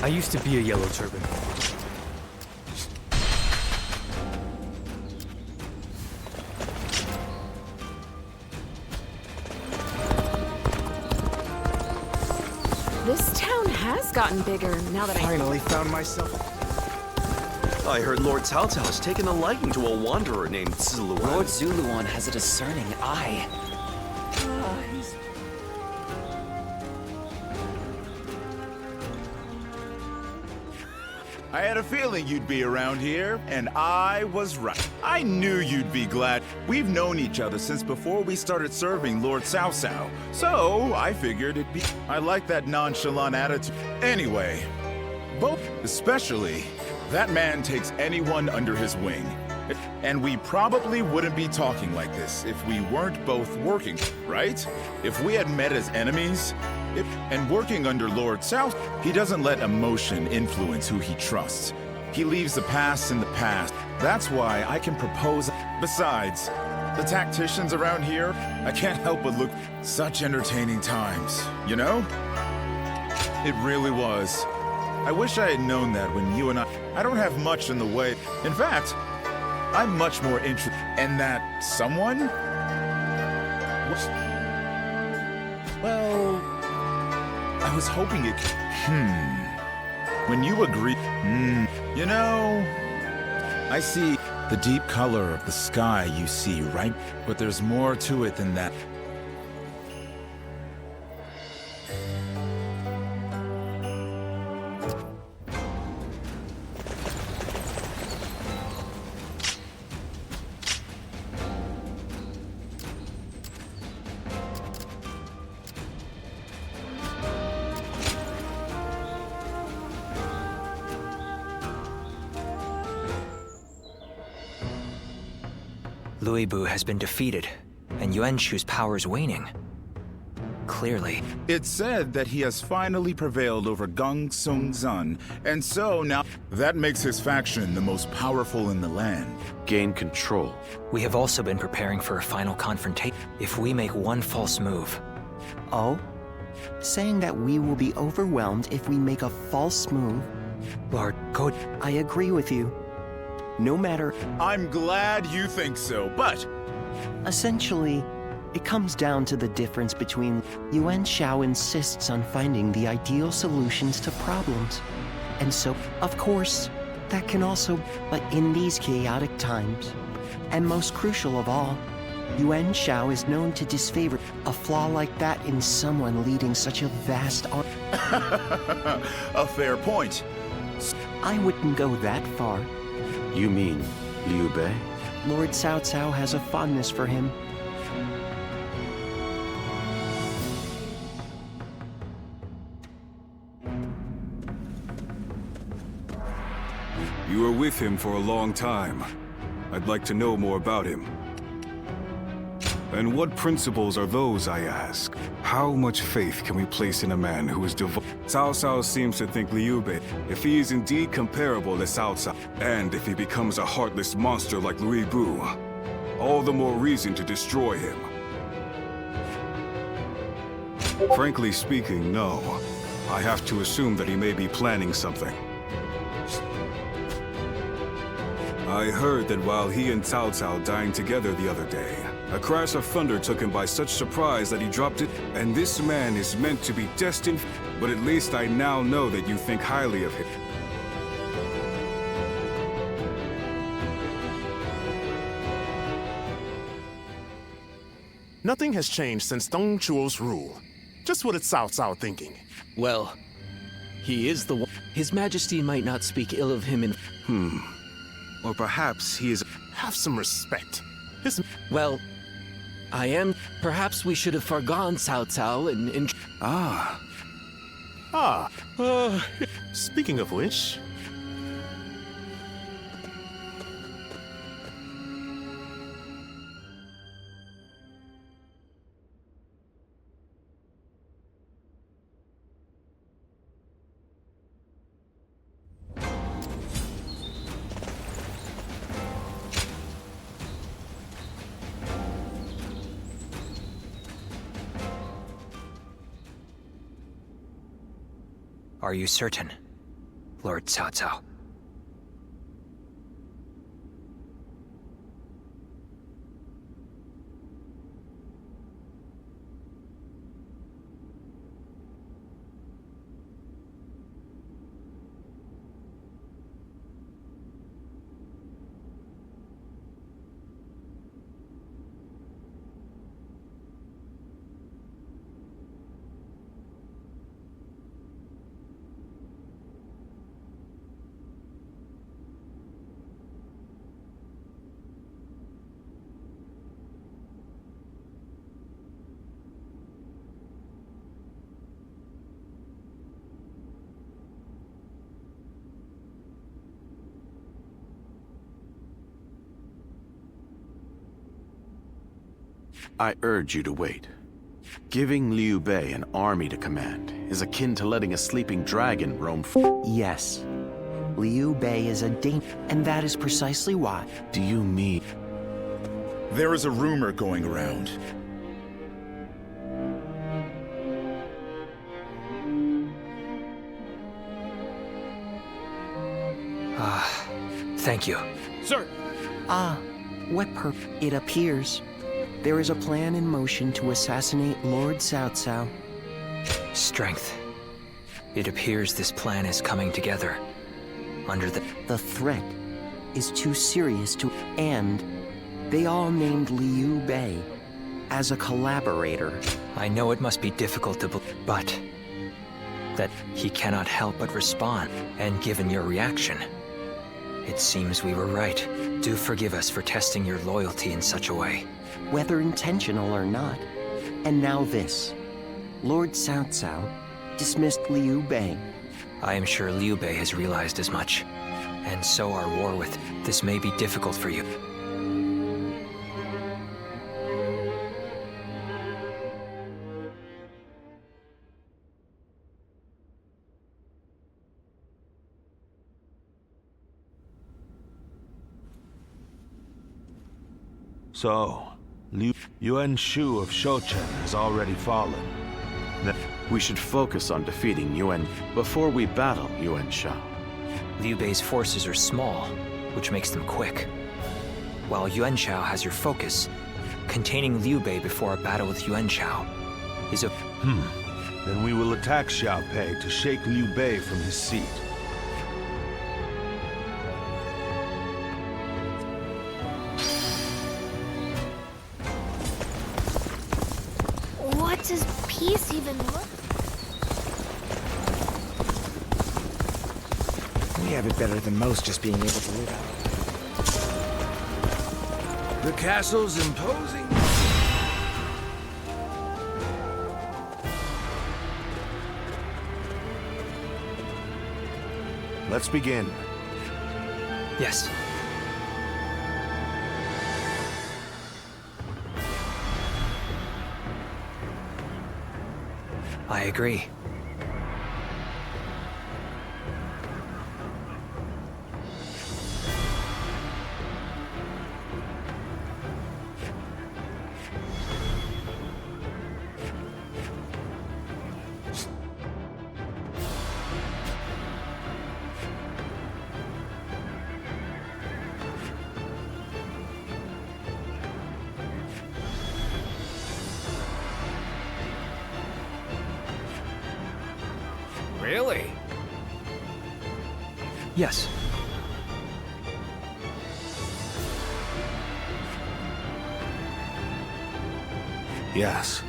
I used to be a yellow turban. This town has gotten bigger now that Finally found myself. I heard Lord Cao Cao has taken a liking to a wanderer named Zuluan. Lord Zuluan has a discerning eye. I had a feeling you'd be around here, and I was right. I knew you'd be glad. We've known each other since before we started serving Lord Cao Cao, so I figured it'd be... I like that nonchalant attitude. Anyway, both, especially, that man takes anyone under his wing. And we probably wouldn't be talking like this if we weren't both working, right? If we had met as enemies, and working under Lord Cao, he doesn't let emotion influence who he trusts. He leaves the past in the past. That's why I can propose. Besides, the tacticians around here, I can't help but look such entertaining times, you know? It really was. I wish I had known that when you and I don't have much in the way. In fact, I'm much more interested in that someone? Well, I was hoping it... When you agree... You know... I see the deep color of the sky you see, right? But there's more to it than that. Louis Bu has been defeated, and Yuan Shu's power is waning. Clearly. It's said that he has finally prevailed over Gong Sung Zun, and so now that makes his faction the most powerful in the land. Gain control. We have also been preparing for a final confrontation. If we make one false move... Oh? Saying that we will be overwhelmed if we make a false move? Lord, go... I agree with you. No matter... I'm glad you think so, but... Essentially, it comes down to the difference between Yuan Shao insists on finding the ideal solutions to problems. And so, of course, that can also... But in these chaotic times, and most crucial of all, Yuan Shao is known to disfavor a flaw like that in someone leading such a vast army. A fair point. I wouldn't go that far. You mean Liu Bei? Lord Cao Cao has a fondness for him. You were with him for a long time. I'd like to know more about him. And what principles are those, I ask? How much faith can we place in a man who is devoted? Cao Cao seems to think Liu Bei, if he is indeed comparable to Cao Cao, and if he becomes a heartless monster like Louis Bu, all the more reason to destroy him. Frankly speaking, no. I have to assume that he may be planning something. I heard that while he and Cao Cao dined together the other day, a crash of thunder took him by such surprise that he dropped it, and this man is meant to be destined, but at least I now know that you think highly of him. Nothing has changed since Dong Chuo's rule. Just what is Cao Cao thinking? Well, he is the one. His Majesty might not speak ill of him in... Or perhaps he is... Have some respect. His... Well, I am... Perhaps we should have forgone Cao Cao and... Speaking of which... Are you certain? Lord Cao Cao. I urge you to wait. Giving Liu Bei an army to command is akin to letting a sleeping dragon roam Yes. Liu Bei is a danger, and that is precisely why. Do you mean? There is a rumor going around. Thank you. Sir! It appears there is a plan in motion to assassinate Lord Cao Cao. Strength. It appears this plan is coming together. Under the... The threat is too serious to... And they all named Liu Bei as a collaborator. I know it must be difficult to but that he cannot help but respond. And given your reaction, it seems we were right. Do forgive us for testing your loyalty in such a way. Whether intentional or not. And now this. Lord Cao Cao dismissed Liu Bei. I am sure Liu Bei has realized as much. And so our war with this may be difficult for you. So, Yuan Shu of Shouchen has already fallen. We should focus on defeating Yuan before we battle Yuan Shao. Liu Bei's forces are small, which makes them quick. While Yuan Shao has your focus, containing Liu Bei before a battle with Yuan Shao is a... Then we will attack Xiao Pei to shake Liu Bei from his seat. What does peace even look? We have it better than most just being able to live out. The castle's imposing. Let's begin. Yes. I agree. Really? Yes. Yes.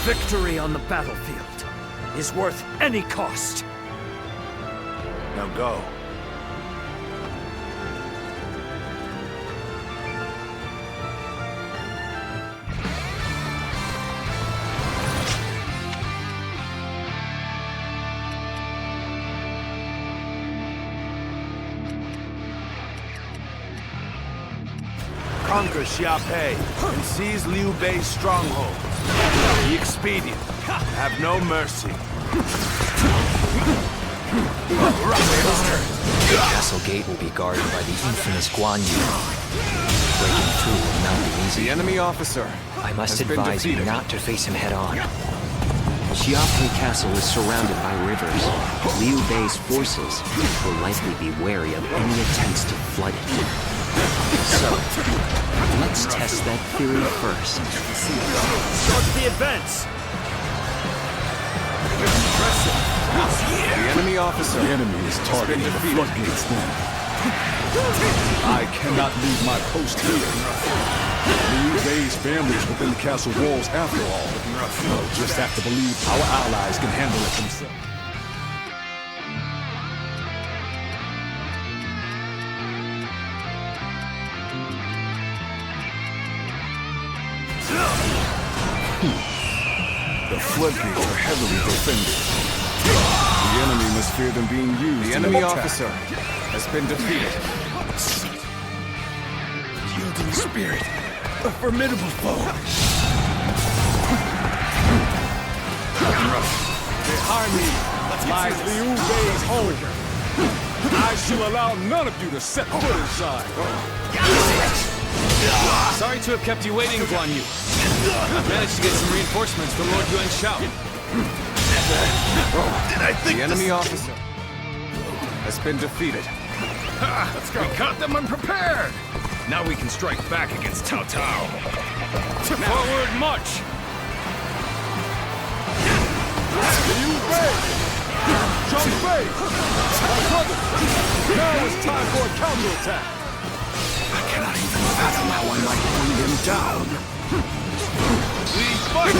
Victory on the battlefield is worth any cost. Now go. Conquer Xiaopei and seize Liu Bei's stronghold. Be expedient. Have no mercy. The castle gate will be guarded by the infamous Guan Yu. Breaking through will not be easy. The enemy officer. I must has been advise you defeated. not to face him head-on. Xiaopei Castle is surrounded by rivers. Liu Bei's forces will likely be wary of any attempts to flood it. So, let's test that theory first. Start the advance! The enemy officer. The enemy is targeting the floodgates then. I cannot leave my post here. Liu Bei's family is within the castle walls after all. We'll just have to believe our allies can handle it themselves. The floodgates are heavily defended. The enemy must fear them being used. The in enemy an attack. officer has been defeated. Yielding spirit. A formidable foe. Behind me lies Liu Bei's home. I shall allow none of you to set foot inside. Sorry to have kept you waiting, Guan Yu. I've managed to get some reinforcements from Lord Yuan Shao. The enemy officer has been defeated. Let's go. We caught them unprepared. Now we can strike back against Cao Cao. Forward march. Liu Bei! Zhang Fei! My brother! Now it's time for a counterattack! I cannot even fathom how I might bring them down. We fight!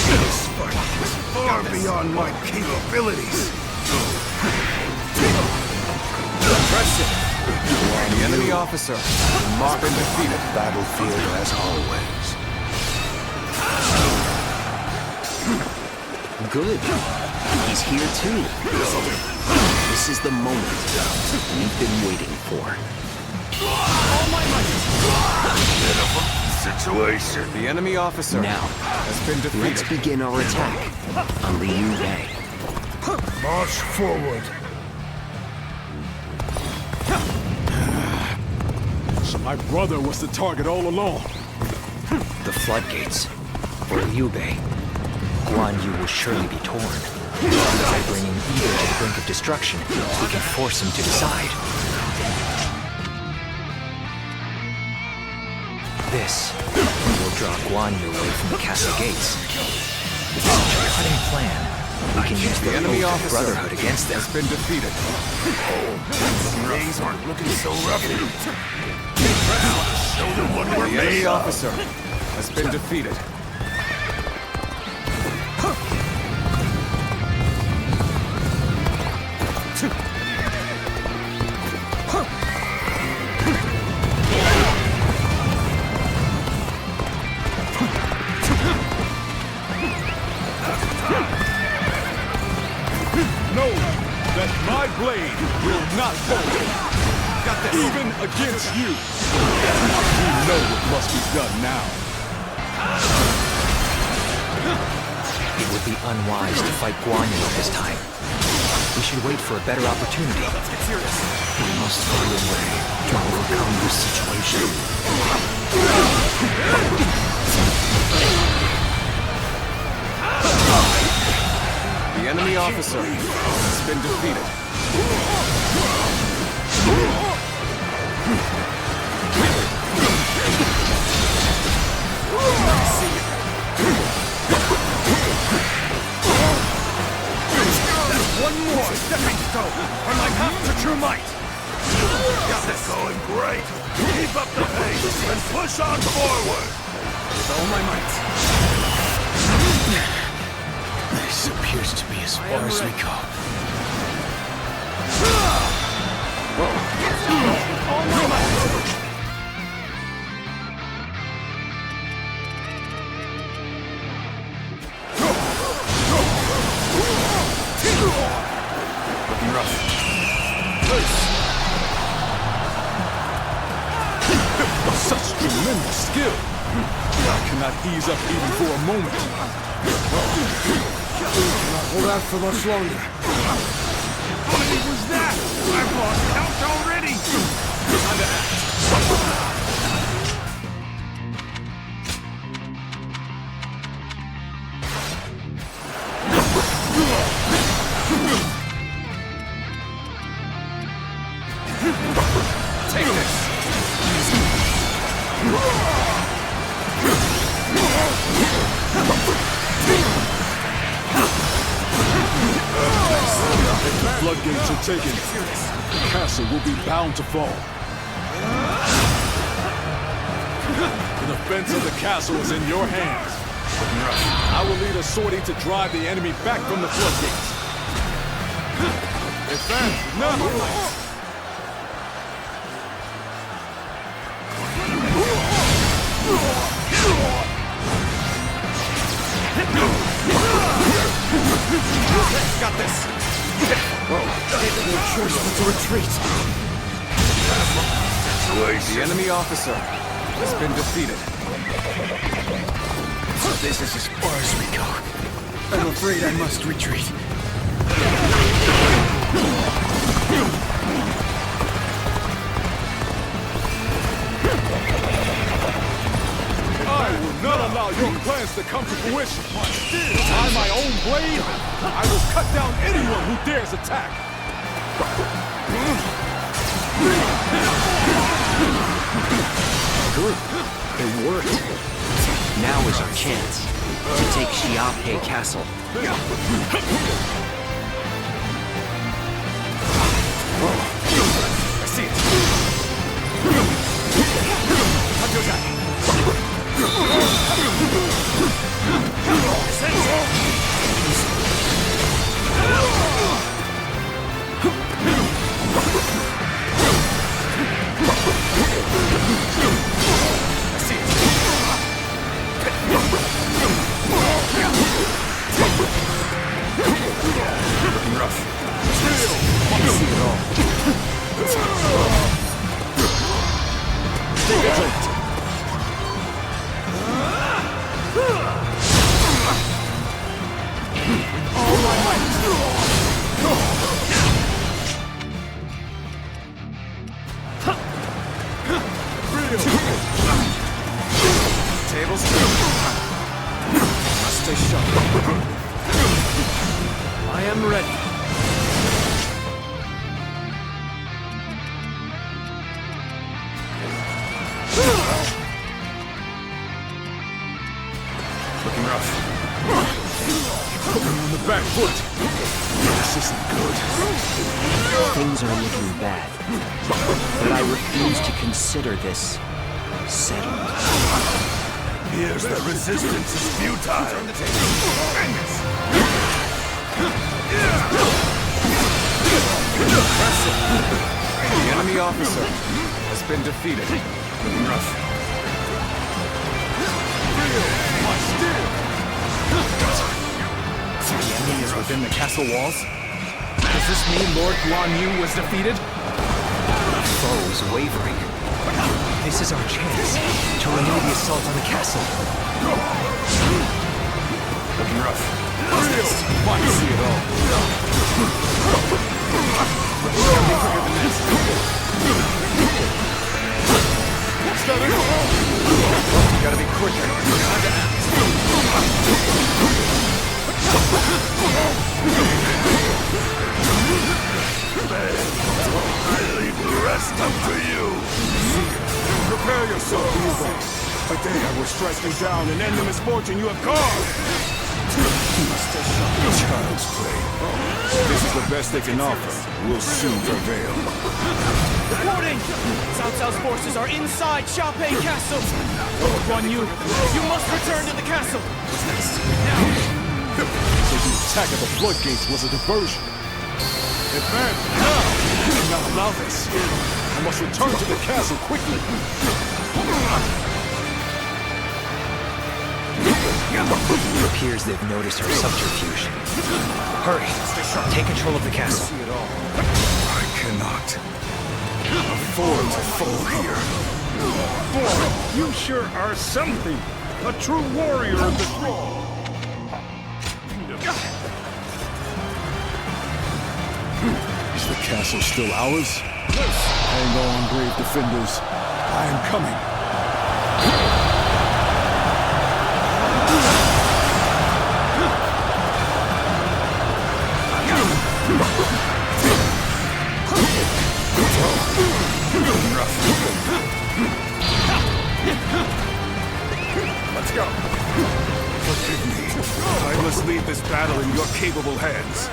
This fight is far beyond my capabilities. The enemy officer has been defeated. Battlefield as always. Good. He's here too. This is the moment we've been waiting for. Situation. The enemy officer Now, has been let's defeated. begin our attack on Liu Bei. March forward. So my brother was the target all along. The floodgates. For Liu Bei, Guan Yu will surely be torn. By bringing either to the brink of destruction, we can force him to decide. This will draw Guan Yu away from the castle gates. With such a cunning plan, we can use the enemy oath of officer brotherhood against them. has been defeated. Things aren't looking so rough. Show them what we're The made enemy of. officer has been defeated. Know that my blade will not falter. Even against you. We know what must be done now. It would be unwise to fight Guan Yu at this time. We should wait for a better opportunity. We must find a way to overcome this situation. The enemy officer has been defeated. One more stepping stone from my path to true might. Got this going great. Keep up the pace and push on forward. With all my might. This appears to be as far as we go. All my might. Looking rough. Such tremendous skill. I cannot ease up even for a moment. hold out for much longer. What was that? I've lost count already! Time to act. Take this! If the floodgates are taken, the castle will be bound to fall. The defense of the castle is in your hands. I will lead a sortie to drive the enemy back from the floodgates. Advance now! Got this! No choice but to retreat. The enemy officer has been defeated. So this is as far as we go. I'm afraid I must retreat. I will not allow your plans to come to fruition. By my own blade, I will cut down anyone who dares attack. Good. It worked. Now is our chance to take Xiaopei Castle. I see it! Counter attack! Looking rough. Stay vigilant. All my might. Tables turn. Must stay sharp. I am ready. Looking rough. Put me on the back foot. This isn't good. Things are looking bad, but I refuse to consider this settled. Here's that resistance is futile. The enemy officer has been defeated. Looking rough. The enemy is within the castle walls? Does this mean Lord Guan Yu was defeated? The foe is wavering. This is our chance to renew the assault on the castle. Looking rough. Might see it all. Something quicker than this. You gotta be quicker. Time to act. I leave the rest up to you. Prepare yourself, Yuah. Today I will strike you down and end the misfortune you have caused. Child's play. This is the best they can offer. We'll soon prevail. Reporting! Cao Cao's forces are inside Xiaopei Castle! Lord Guan Yu, you must return to the castle! What's next? So the attack of the floodgates was a diversion. Advance now! You cannot allow this. I must return to the castle quickly. It appears they've noticed our subterfuge. Hurry! Take control of the castle. I cannot afford to fall here. Boy, you sure are something. A true warrior of the throne. the castle still ours? Hang on, brave defenders. I am coming. Let's go. Forgive me. I must leave this battle in your capable hands.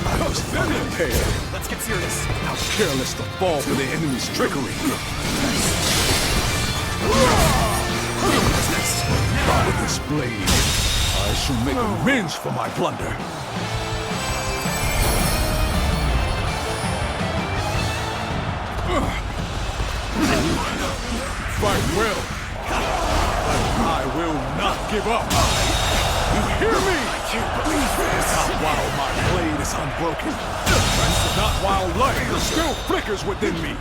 I was unprepared. Let's get serious. How careless to fall for the enemy's trickery. With this blade, I shall make amends for my blunder. Fight well, but I will not give up. You hear me? I can't believe this. Not while my blade is unbroken. And not while life still flickers within me.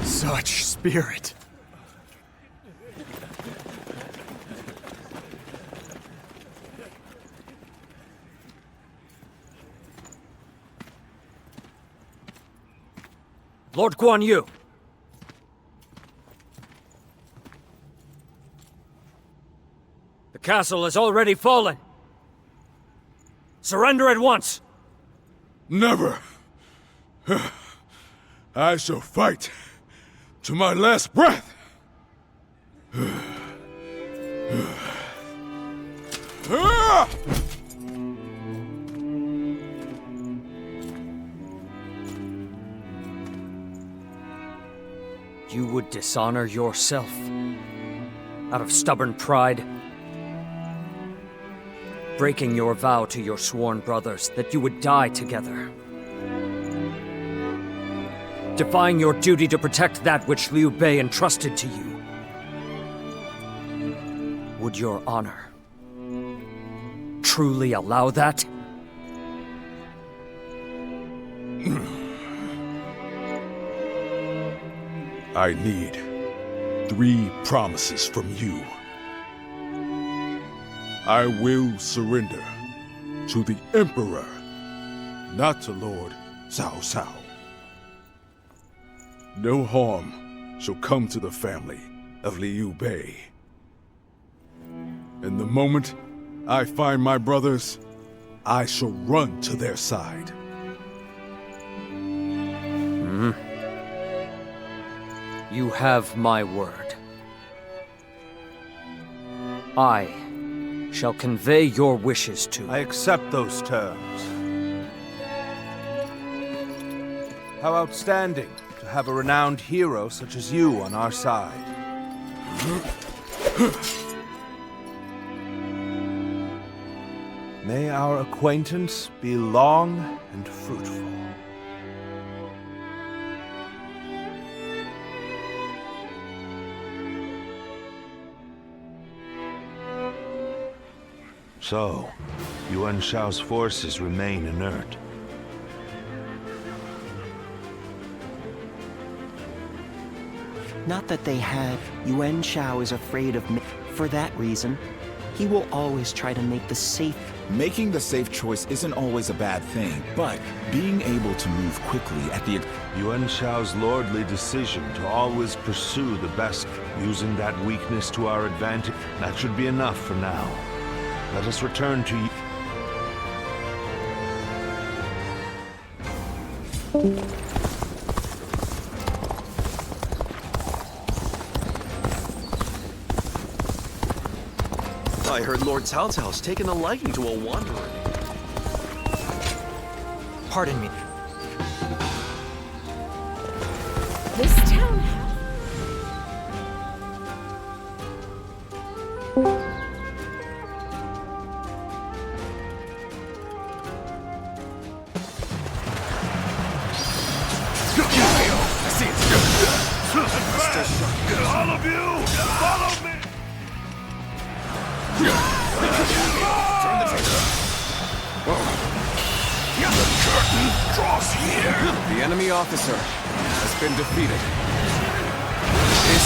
Such spirit. Lord Guan Yu! The castle has already fallen. Surrender at once! Never! I shall fight to my last breath! You would dishonor yourself out of stubborn pride, breaking your vow to your sworn brothers that you would die together, defying your duty to protect that which Liu Bei entrusted to you. Would your honor truly allow that? I need 3 promises from you. I will surrender to the Emperor, not to Lord Cao. No harm shall come to the family of Liu Bei. And the moment I find my brothers, I shall run to their side. You have my word. I shall convey your wishes to... I accept those terms. How outstanding to have a renowned hero such as you on our side. May our acquaintance be long and fruitful. So, Yuan Shao's forces remain inert. Not that they have. Yuan Shao is afraid of me. For that reason, he will always try to make the safe... Making the safe choice isn't always a bad thing, but being able to move quickly at the... Yuan Shao's lordly decision to always pursue the best, using that weakness to our advantage, that should be enough for now. Let us return to you. I heard Lord Cao Cao's taken a liking to a wanderer. Pardon me. This town has... All of you, follow me! Turn the trigger. The curtain draws here. The enemy officer has been defeated.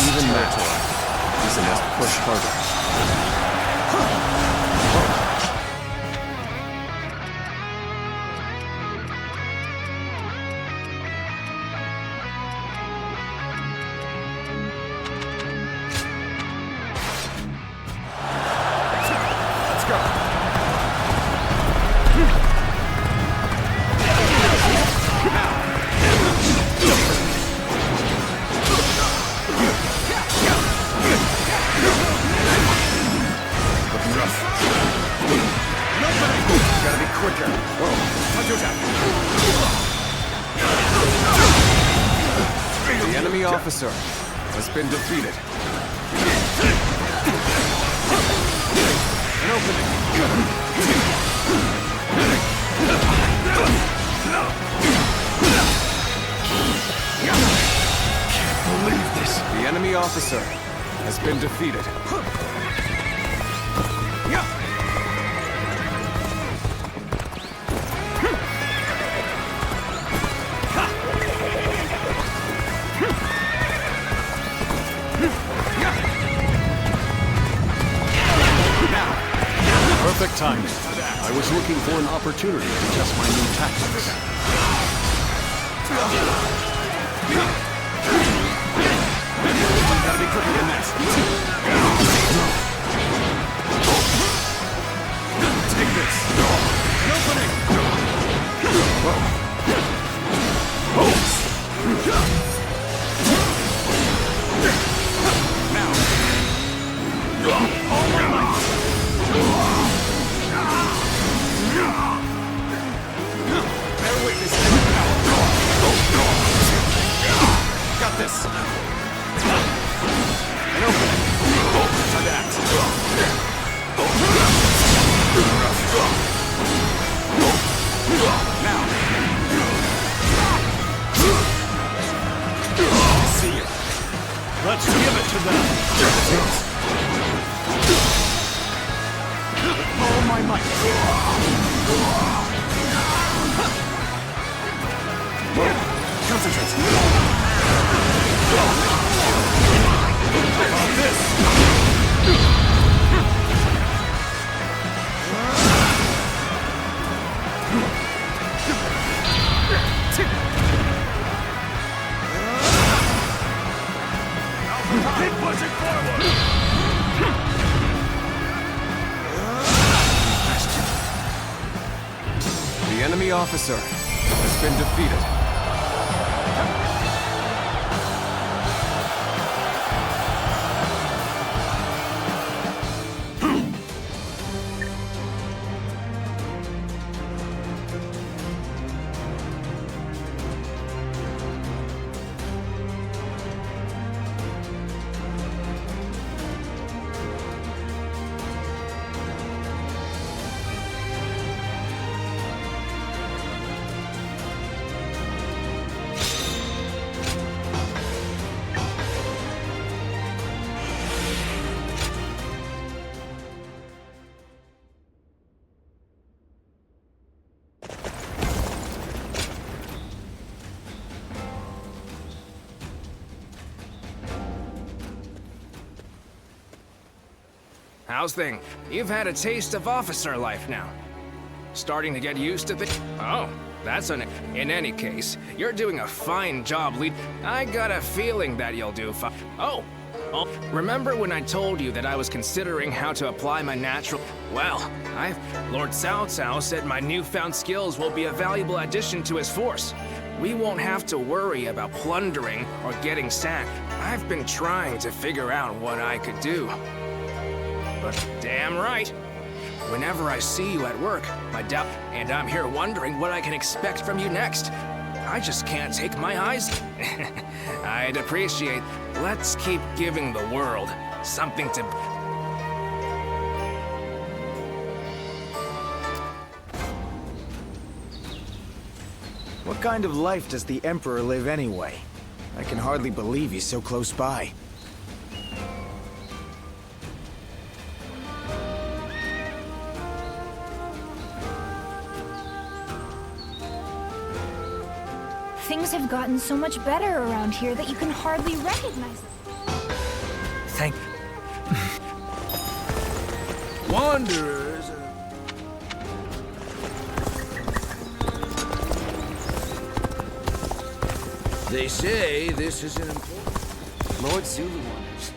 Even territory. He must push harder. The enemy officer has been defeated. An opening. Can't believe this. The enemy officer has been defeated. Perfect timing. I was looking for an opportunity to test my new tactics. Gotta be quicker than that. Take this. An opening. Now. All my might. Bear witness to my power. Got this. An opening. Try that. Now. See you. Let's give it to them. All my might. Concentrate. How about this? Keep pushing forward. The enemy officer has been defeated. How's things? You've had a taste of officer life now. Starting to get used to things? Oh, that's in any case, you're doing a fine job lead. I got a feeling that you'll do fine. Oh, remember when I told you that I was considering how to apply my natural... Well, Lord Cao Cao said my newfound skills will be a valuable addition to his force. We won't have to worry about plundering or getting sacked. I've been trying to figure out what I could do. but damn right. Whenever I see you at work, and I'm here wondering what I can expect from you next. I just can't take my eyes. I'd appreciate. Let's keep giving the world something to. What kind of life does the Emperor live anyway? I can hardly believe he's so close by. Things have gotten so much better around here that you can hardly recognize them. Thank... Wanderers... They say this is an important... Lord Zulu wanders.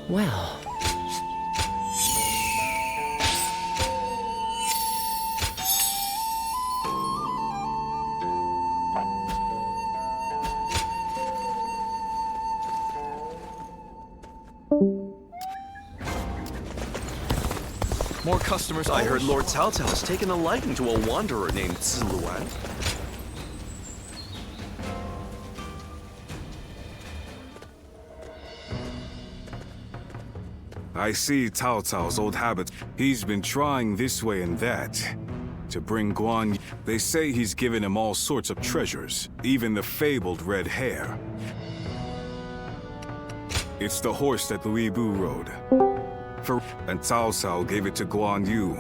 Well... More customers. I heard Lord Cao Cao has taken a liking to a wanderer named Ziluan. I see Cao Cao's old habits. He's been trying this way and that to bring Guan. They say he's given him all sorts of treasures, even the fabled red hair. It's the horse that Louis Bu rode. And Cao Cao gave it to Guan Yu.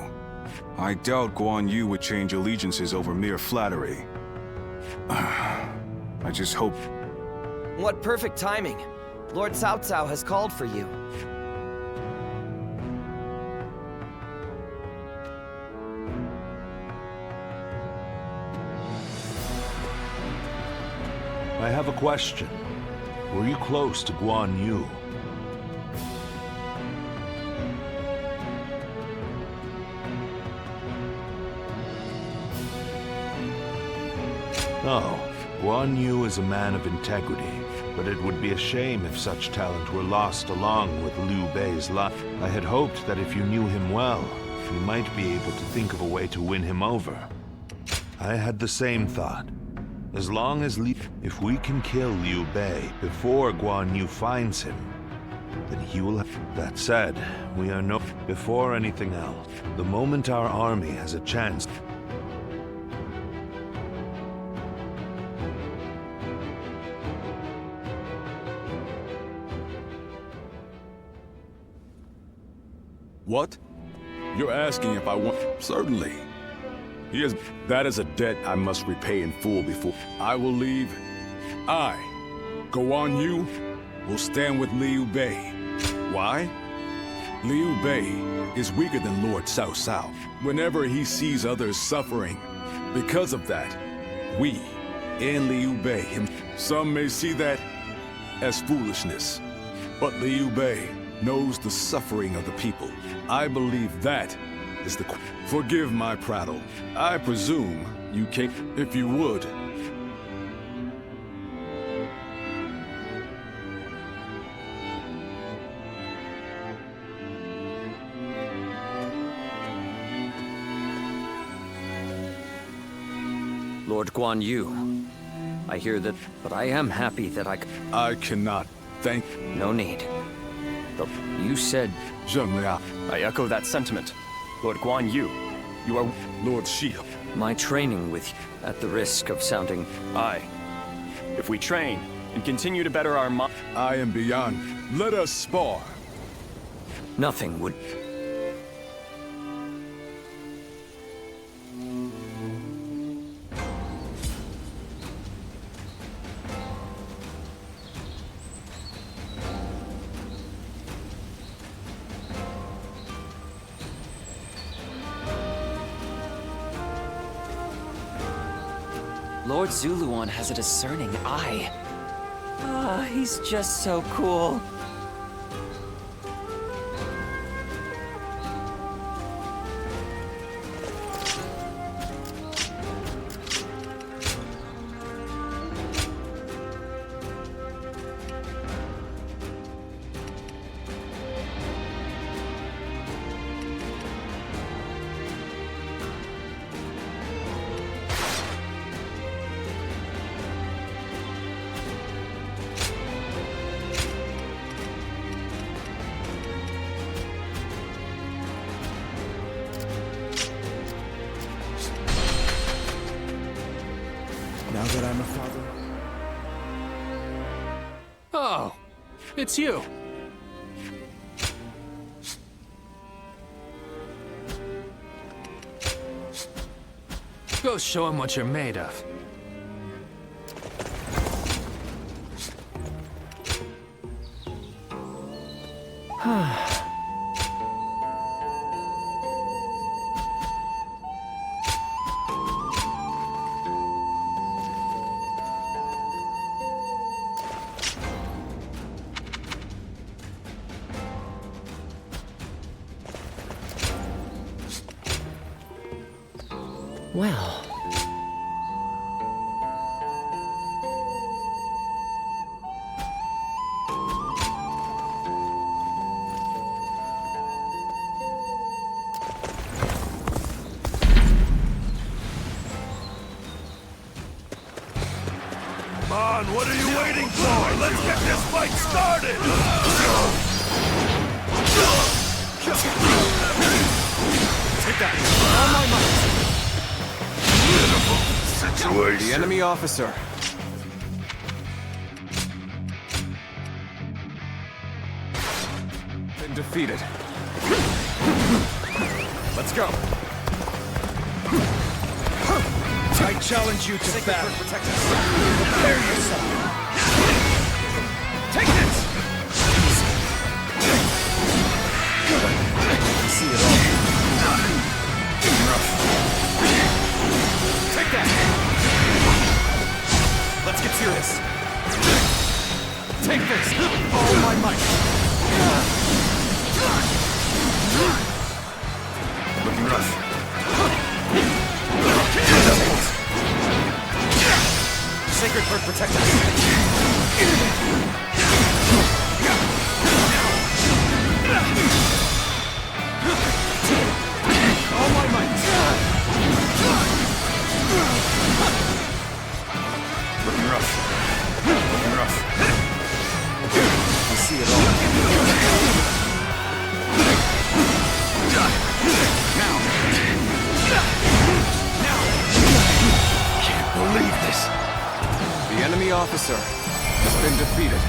I doubt Guan Yu would change allegiances over mere flattery. I just hope... What perfect timing. Lord Cao Cao has called for you. I have a question. Were you close to Guan Yu? No. Guan Yu is a man of integrity, but it would be a shame if such talent were lost along with Liu Bei's life. I had hoped that if you knew him well, you might be able to think of a way to win him over. I had the same thought. As long as if we can kill Liu Bei before Guan Yu finds him, then he will have... That said, we are no... Before anything else, the moment our army has a chance... What? You're asking if I want... Certainly. That is a debt I must repay in full before I will leave. I, Guan Yu, will stand with Liu Bei. Why? Liu Bei is weaker than Lord Cao Cao whenever he sees others suffering. Because of that, we and Liu Bei, some may see that as foolishness, but Liu Bei knows the suffering of the people. I believe that is the... Forgive my prattle. I presume you can't... If you would. Lord Guan Yu. I hear that, but I am happy that I cannot thank... No need. But you said... I echo that sentiment. Lord Guan Yu, you are... Lord Shao. My training with you, at the risk of sounding... Aye. If we train and continue to better our I am beyond. Let us spar. Nothing would... Lord Zuluan has a discerning eye. Ah, he's just so cool. Now that I'm a father... Oh, it's you. Go show him what you're made of. Well... Come on, what are you waiting for? Let's get this fight started! Take that! On my mark! Situation. The enemy officer. Been defeated. Let's go. I challenge you to battle. Prepare yourself. Take this! See it all. Take that! Let's get serious. Take this! All my might! Looking rough. Sacred Bird, protect us! All my might! Looking rough. Looking rough. You see it all. Now! Can't believe this. The enemy officer has been defeated.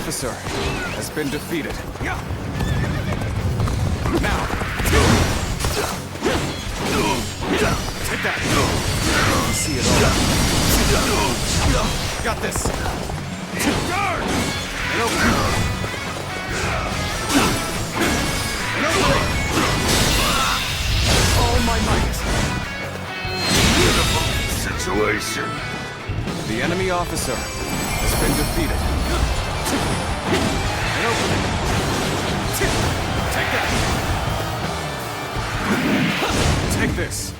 officer has been defeated. Now! Take that! You see it all. Got this! Guard! And all my might! Beautiful situation. The enemy officer has been defeated. An opening. Take that! Take this!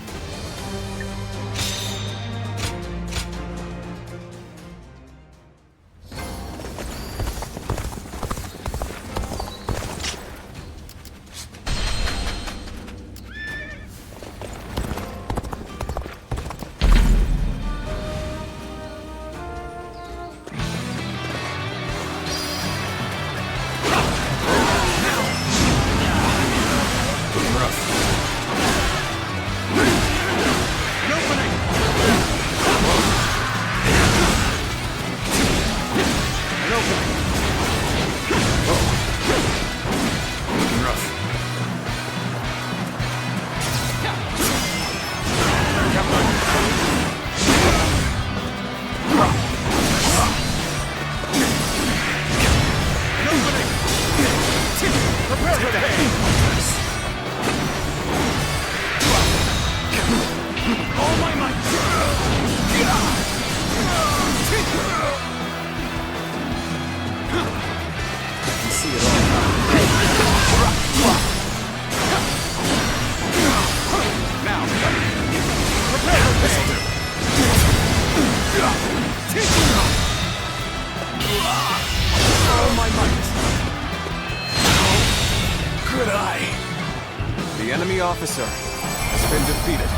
The enemy officer has been defeated.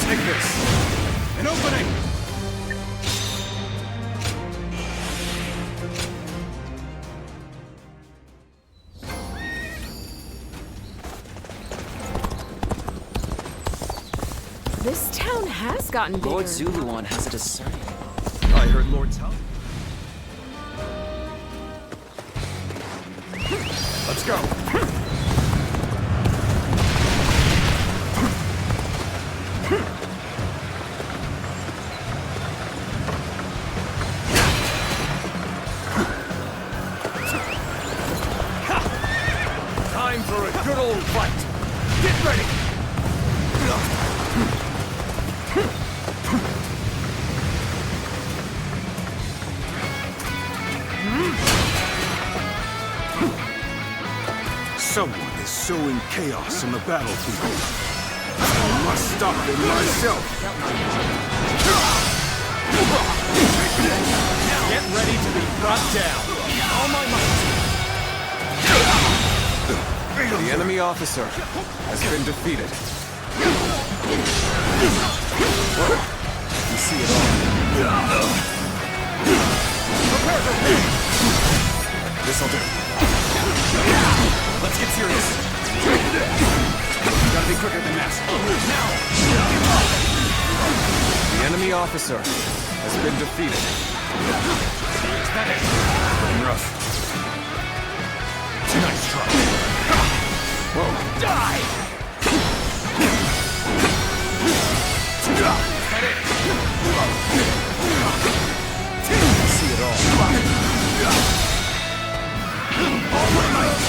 Take this. An opening. This town has gotten bigger. Lord Zuluan has a discerning. I heard Lord's house. Let's go. Time for a good old fight. Get ready. Someone is sowing chaos in the battlefield. I must stop it myself. Get ready to be brought down. All my might. The enemy officer has been defeated. You see it all. Prepare for me. This'll do. Let's get serious. Gotta be quicker than that. Now! The enemy officer has been defeated. Is that it? Going rough. Nice try. Whoa. Die! Is that it? See it all. All my might!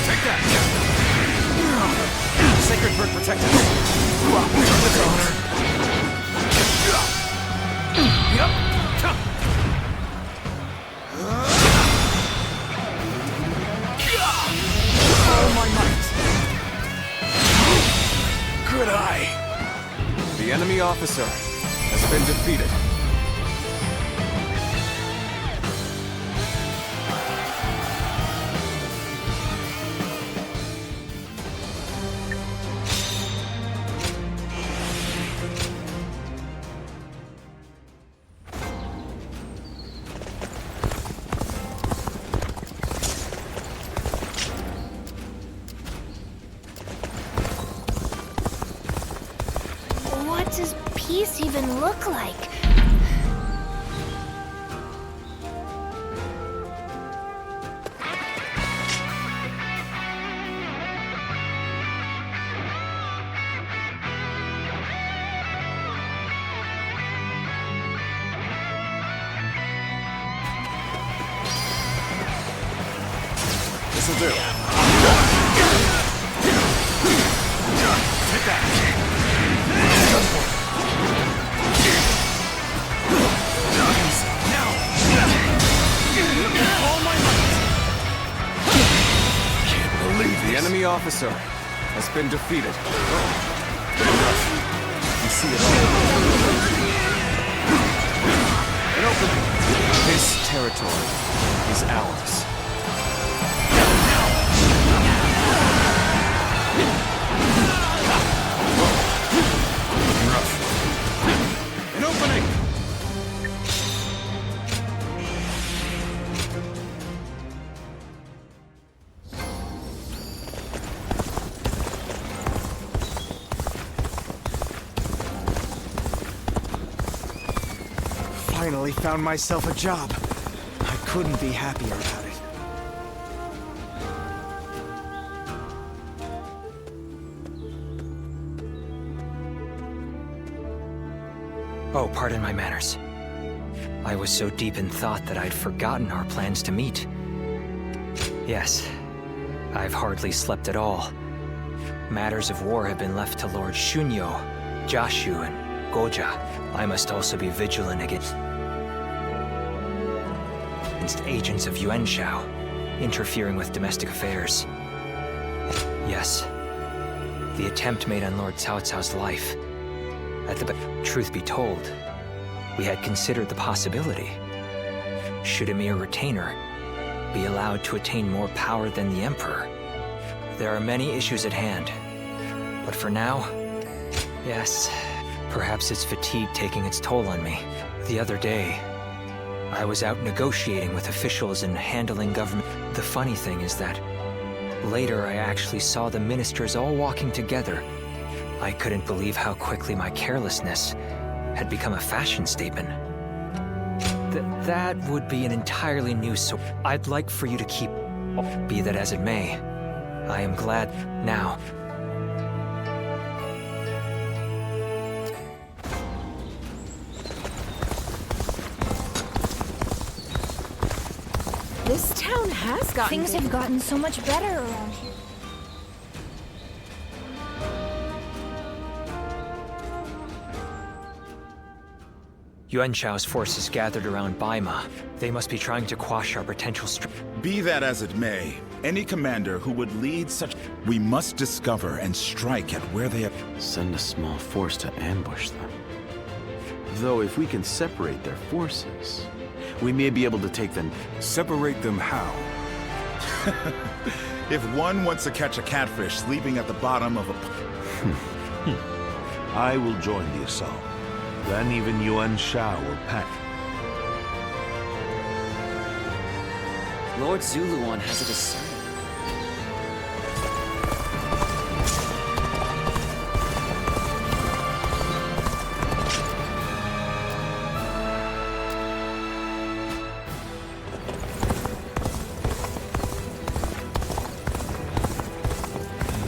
Take that! Sacred bird protect us! All my might! Good eye! The enemy officer has been defeated. What's his peace even look like? This'll do. Take that. Now. All my might. Can't believe the enemy officer has been defeated. You see it all. An opening. This territory is ours. An opening! Finally found myself a job. I couldn't be happier about it. Oh, pardon my manners. I was so deep in thought that I'd forgotten our plans to meet. Yes, I've hardly slept at all. Matters of war have been left to Lord Shunyo, Jashu, and Goja. I must also be vigilant against agents of Yuan Shao, interfering with domestic affairs. Yes, the attempt made on Lord Cao Cao's life. Truth be told, we had considered the possibility. Should a mere retainer be allowed to attain more power than the Emperor? There are many issues at hand. But for now, yes, perhaps it's fatigue taking its toll on me. The other day, I was out negotiating with officials and handling government. The funny thing is that later I actually saw the ministers all walking together. I couldn't believe how quickly my carelessness had become a fashion statement. That would be an entirely new so I'd like for you to keep, be that as it may. I am glad now. This town has gotten Things have gotten so much better around here. Yuan Shao's forces gathered around Baima. They must be trying to quash our potential strength. Be that as it may, any commander who would lead such... We must discover and strike at where they have... Send a small force to ambush them. Though if we can separate their forces, we may be able to take them... Separate them how? If one wants to catch a catfish sleeping at the bottom of a... I will join the assault. Then even Yuan Shao will pack. Lord Zuluan has a discernment.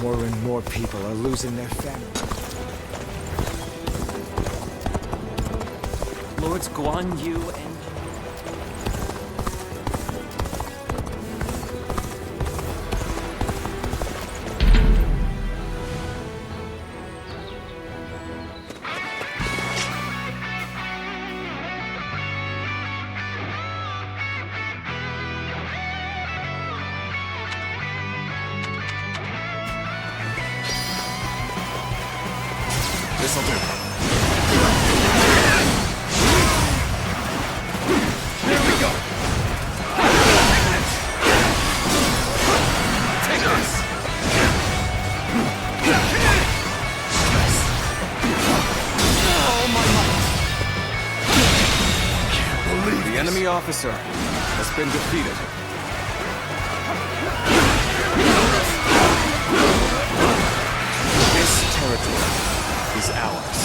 More and more people are losing their family. Lords Guan Yu and... This'll do. Here we go. Take this. Oh my might. Can't believe the enemy officer has been defeated. This territory is ours.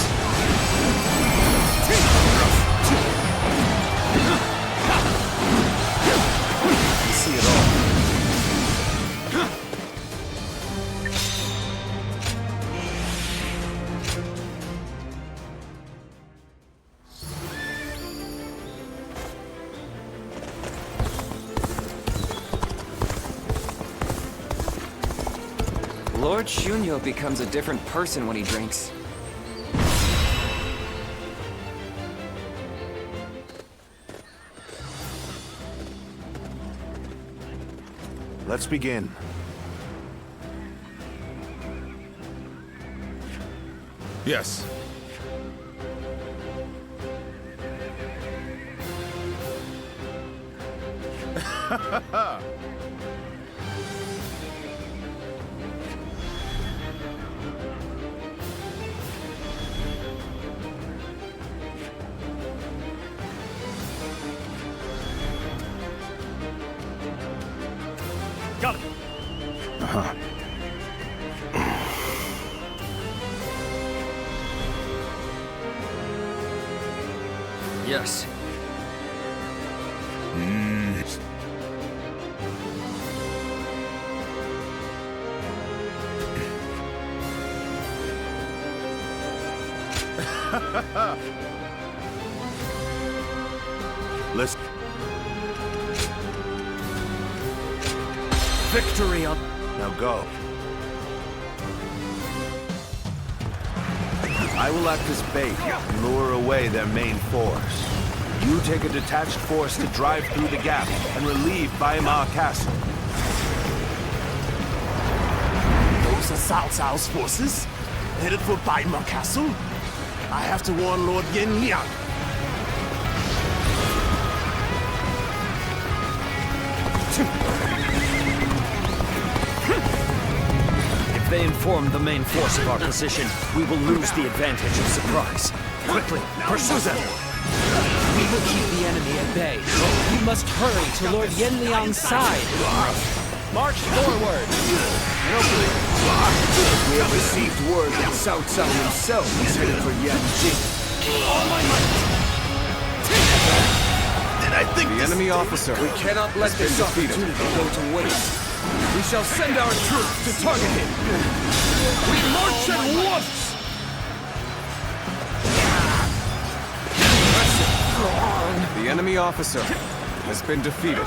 Lord Shunyo becomes a different person when he drinks. Let's begin. Yes. Got it. Uh-huh. Yes. Let's... Victory on... Now go. I will act as bait and lure away their main force. You take a detached force to drive through the gap and relieve Baima Castle. Those are Cao Cao's forces, headed for Baima Castle. I have to warn Lord Yin Liang. If they inform the main force of our position, we will lose the advantage of surprise. Quickly, pursue them! We will keep the enemy at bay. We must hurry to Lord Yenliang's side. March forward! We have received word that Cao Cao himself is headed for Yanjing. All my might! Did I think The enemy officer. We cannot let this opportunity go to waste. We shall send our troops to target him. We march at once! The enemy officer has been defeated.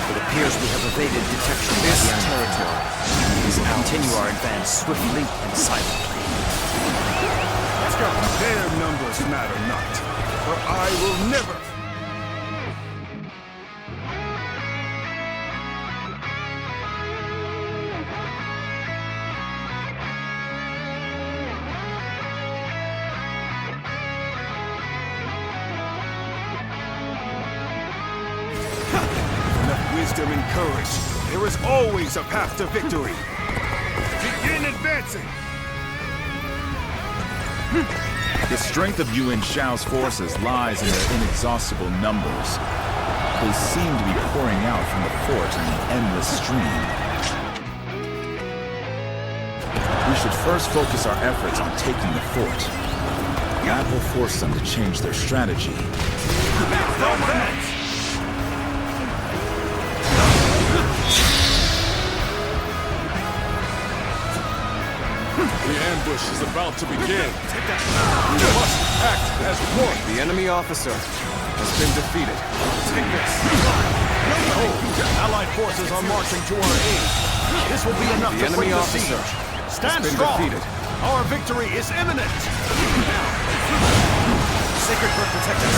It appears we have evaded detection of this territory. We will continue our advance swiftly and silently. Let's go. Their numbers matter not, for I will never... Wisdom and courage. There is always a path to victory. Begin advancing! The strength of Yuan Shao's forces lies in their inexhaustible numbers. They seem to be pouring out from the fort in an endless stream. We should first focus our efforts on taking the fort. That will force them to change their strategy. The ambush is about to begin. We must act as one. The enemy officer has been defeated. Take this. Behold, Allied forces are marching to our aid. This will be enough The to break enemy the officer siege. Stand has been strong. defeated. Our victory is imminent. Sacred Bird protect us.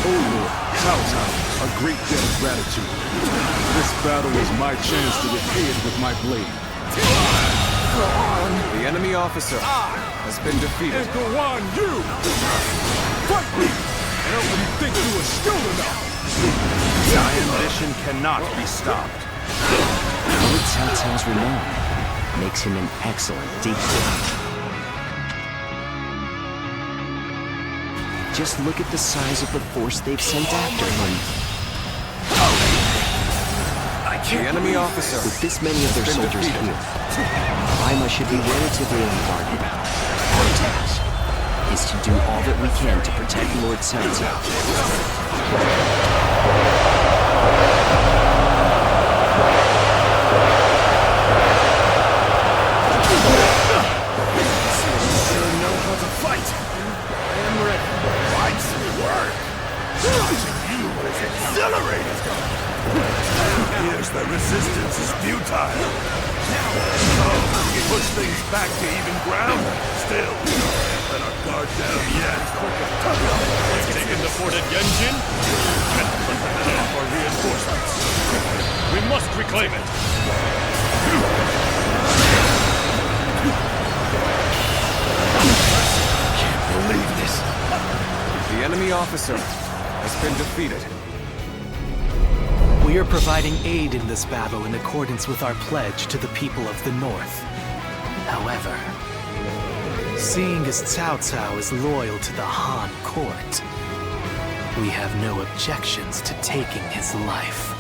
Oh Lord, Cao Cao, a great debt of gratitude. This battle is my chance to repay it with my blade. The enemy officer has been defeated. And Guan Yu! Fight me! I don't think you were skilled enough! My ambition cannot be stopped. Lord Cao Cao's renown makes him an excellent decoy. Just look at the size of the force they've sent after him. The enemy officer With this many of their has been soldiers defeated. here, Baima should be relatively unguarded. Our task is to do all that we can to protect Lord Cao Cao. Sure know how to fight! I am ready. Fight! Work! You Here's the resistance is futile. Oh, we push things back to even ground. Still, let our guard down yet. We've taken the fort at Yenjin. Can't put that off our reinforcements. We must reclaim it. Can't believe this. The enemy officer has been defeated. We are providing aid in this battle in accordance with our pledge to the people of the North. However, seeing as Cao Cao is loyal to the Han court, we have no objections to taking his life.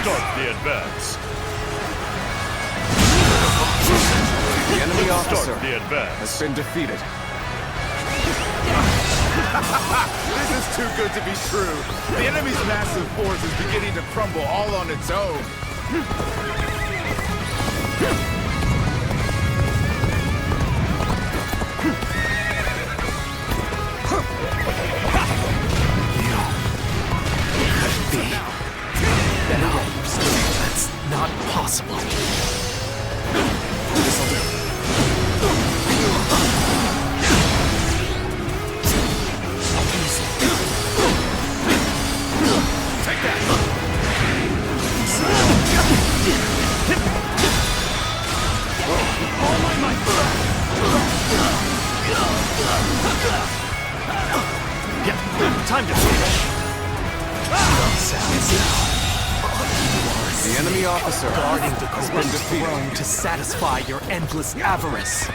Start the advance. The enemy officer Start the advance. has been defeated. This is too good to be true. The enemy's massive force is beginning to crumble all on its own. That's not possible. This'll do. Take that! All my might! Yep, time to finish. The enemy officer Guarding the has been corrupt defeated. throne to satisfy your endless avarice. I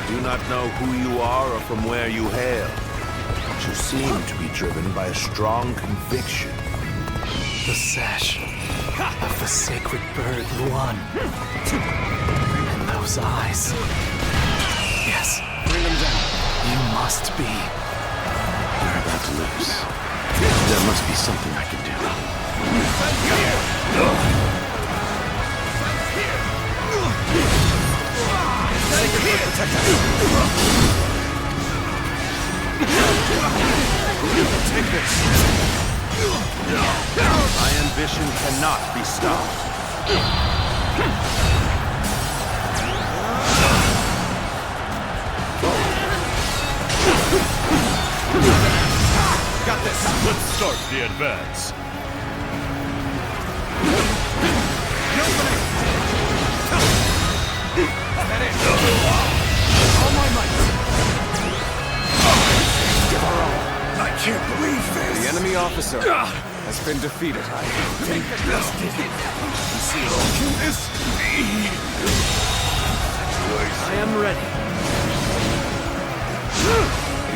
do not know who you are or from where you hail, but you seem to be driven by a strong conviction. The sash of the sacred bird Luan. And those eyes. Yes. Bring him down. You must be. You're about to lose. There must be something I can do. Sacred bird protect us. Take this. My ambition cannot be stopped. Got this. Let's start the advance. All my might. Give her all. I can't believe this. The enemy officer has been defeated. I think this did it. You see all this? I am ready.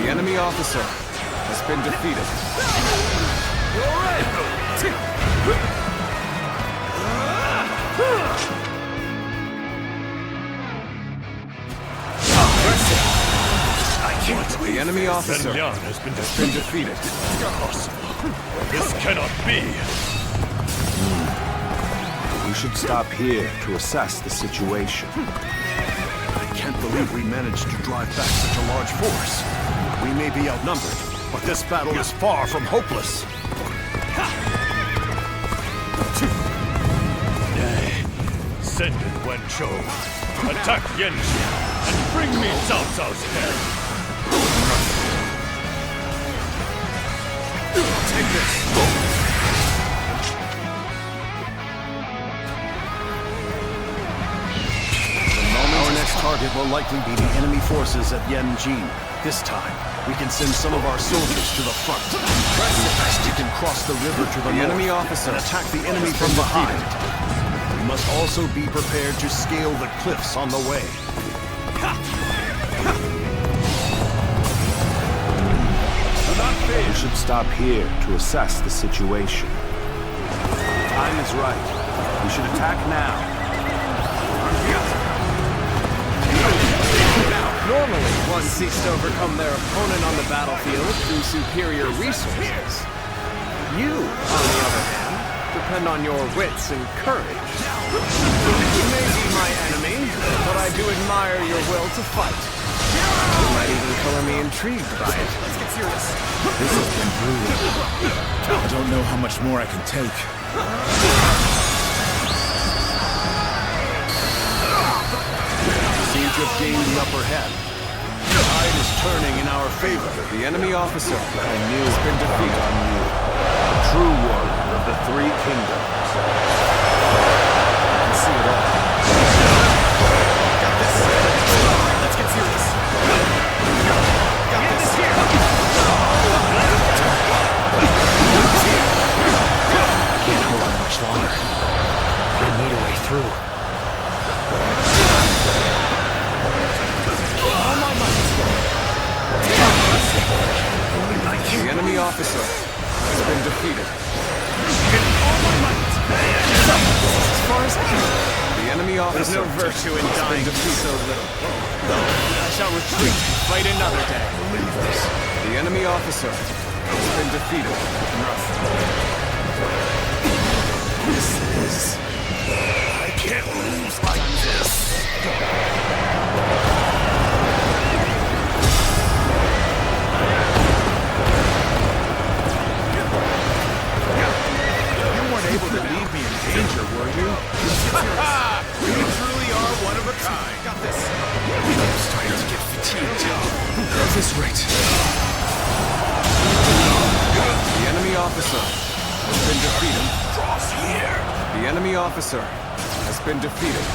The enemy officer has been defeated. The enemy officer Zen Yan has been defeated. Impossible. This cannot be. We should stop here to assess the situation. I can't believe we managed to drive back such a large force. We may be outnumbered, but this battle is far from hopeless. Send in Wen Chou. Attack Yenjin and bring me Cao Cao's head. Take this. Our next target will likely be the enemy forces at Yenjin. This time, we can send some of our soldiers to the front. We can cross the river to the north enemy officer and attack the enemy has from been behind. We must also be prepared to scale the cliffs on the way. We should stop here to assess the situation. Time is right. We should attack now. Normally, one seeks to overcome their opponent on the battlefield through superior resources. You, on the other hand, depend on your wits and courage. You may be my enemy, but I do admire your will to fight. You might even color me intrigued by it. Let's get serious. This has been brutal. I don't know how much more I can take. Seem to have gained the upper hand. The tide is turning in our favor. The enemy officer I knew has been defeated. on you, the true warrior of the three kingdoms. I can see it all. Got this. Let's get serious. Got this. Can't hold on much longer. I need a way through. The enemy officer has been defeated. As far as I can. The enemy officer There's no virtue in dying so little. I shall retreat and fight another day. The enemy officer has been defeated. I can't lose like this. You weren't able to leave me in danger, were you? You truly are one of a kind. Got this. I'm starting to get fatigued. At this rate. The enemy officer has been defeated. Cross here. The enemy officer has been defeated.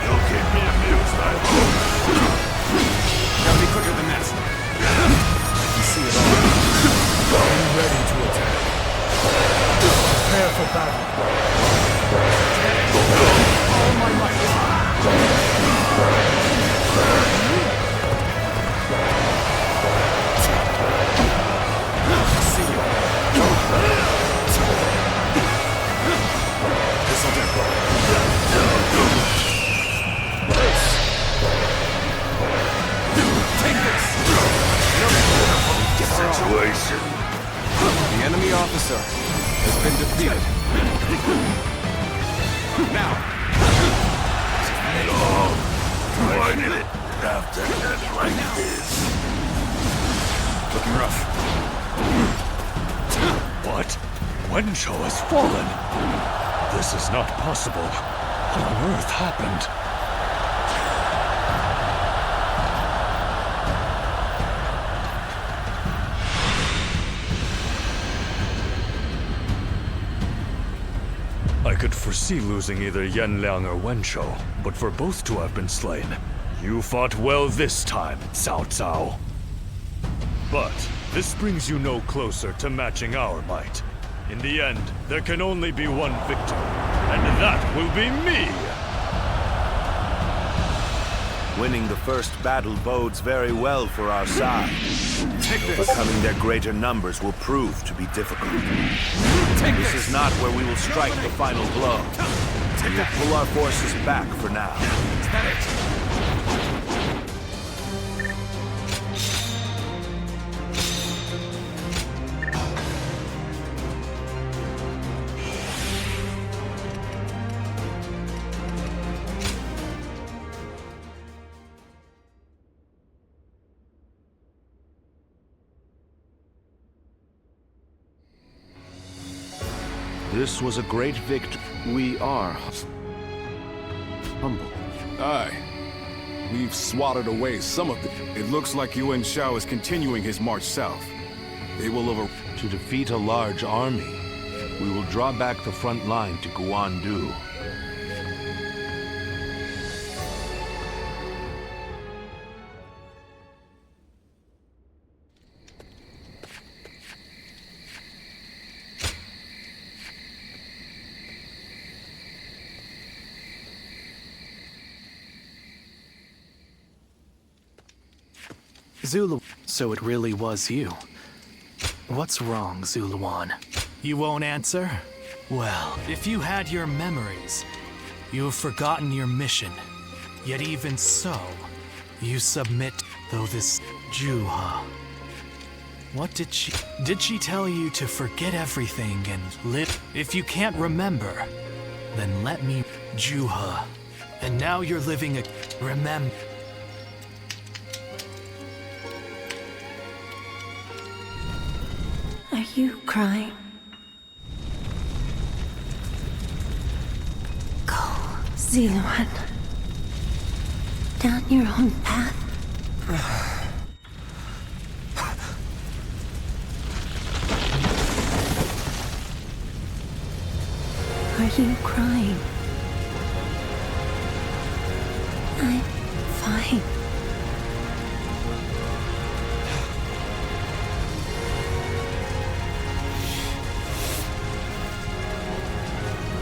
You'll keep me amused, I hope. Gotta be quicker than that. I can see it all. Be ready to attack. Prepare for battle. All my might. See you. This'll do. Take this! Situation. The enemy officer has been defeated. Now! Why did it have to end like this? Looking rough. What? Wenshou has fallen. This is not possible. What on earth happened? I could foresee losing either Yanliang or Wenshou, but for both to have been slain, you fought well this time, Cao Cao. But this brings you no closer to matching our might. In the end, there can only be one victor, and that will be me! Winning the first battle bodes very well for our side. Overcoming their greater numbers will prove to be difficult. This is not where we will strike the final blow. We will pull our forces back for now. This was a great victory. We are humble. Aye. We've swatted away some of the... It looks like Yuan Shao is continuing his march south. They will To defeat a large army, we will draw back the front line to Guandu. Zulu. So it really was you. What's wrong, Zuluan? You won't answer? Well, if you had your memories, you have forgotten your mission. Yet even so, you submit, though this Yuah. What did she tell you to forget everything and live? If you can't remember, then let me Yuah. And now you're living a remember. Are you crying? Go, Ziluan. Down your own path. Are you crying? I'm fine.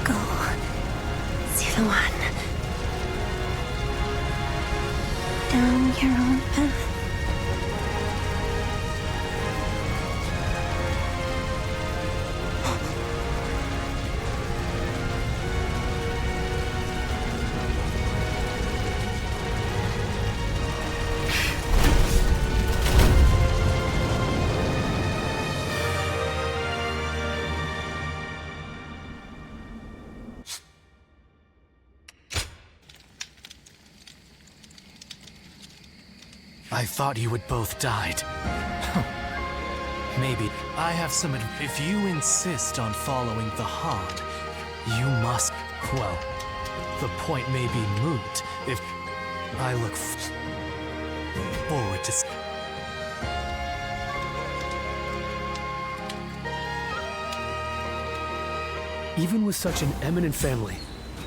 Go, Ziluan. Down your own path. I thought you had both died. Maybe I have some if you insist on following the Han, you must. Well, the point may be moot if I look forward to. Even with such an eminent family,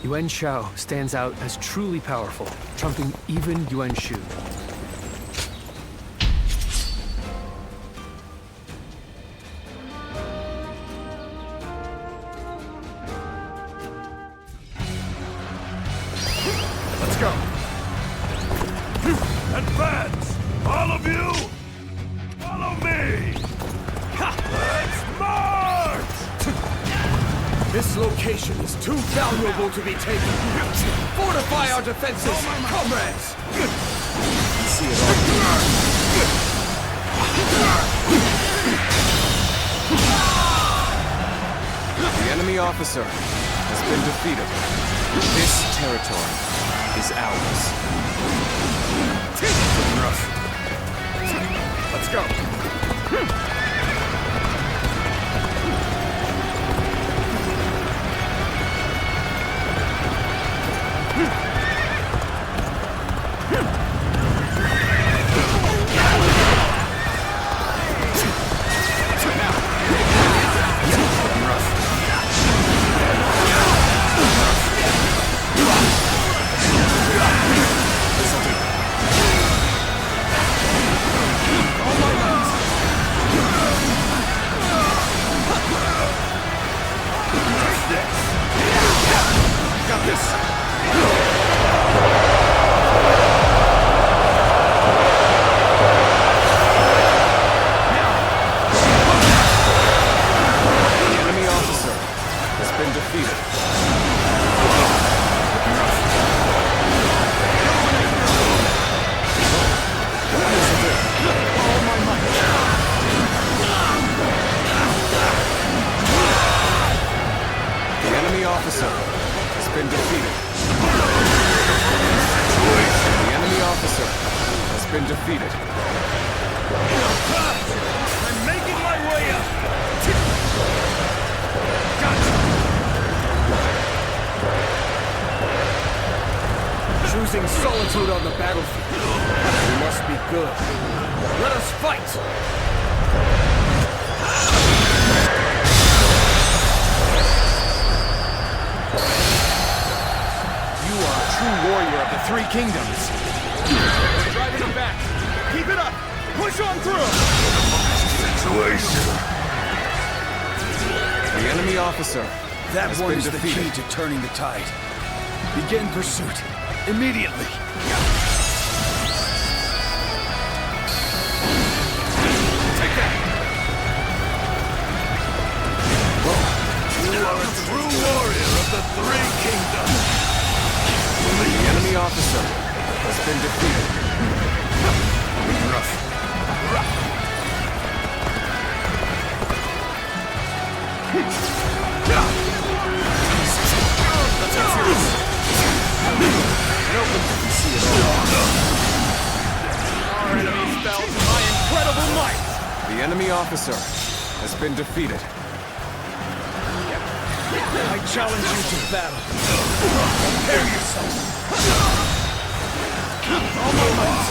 Yuan Shao stands out as truly powerful, trumping even Yuan Shu. Let's go. Advance! All of you! Follow me! Let's march! This location is too valuable to be taken. Fortify our defenses, comrades! See it all. The enemy officer has been defeated. This territory is ours. Let's go. Got this. The enemy officer has been defeated. All my might. The enemy officer has been defeated. The enemy officer has been defeated. I'm making my way up. Gotcha. Choosing solitude on the battlefield. We must be good. Let us fight! You are a true warrior of the Three Kingdoms. We're driving them back. Keep it up. Push on through. Situation. The enemy officer That has one been is the defeated. key to turning the tide. Begin pursuit. Immediately. Take that. You are a true warrior of the Three Kingdoms. The enemy officer has been defeated. officer has been defeated. I challenge you to battle. Prepare yourself. All my might.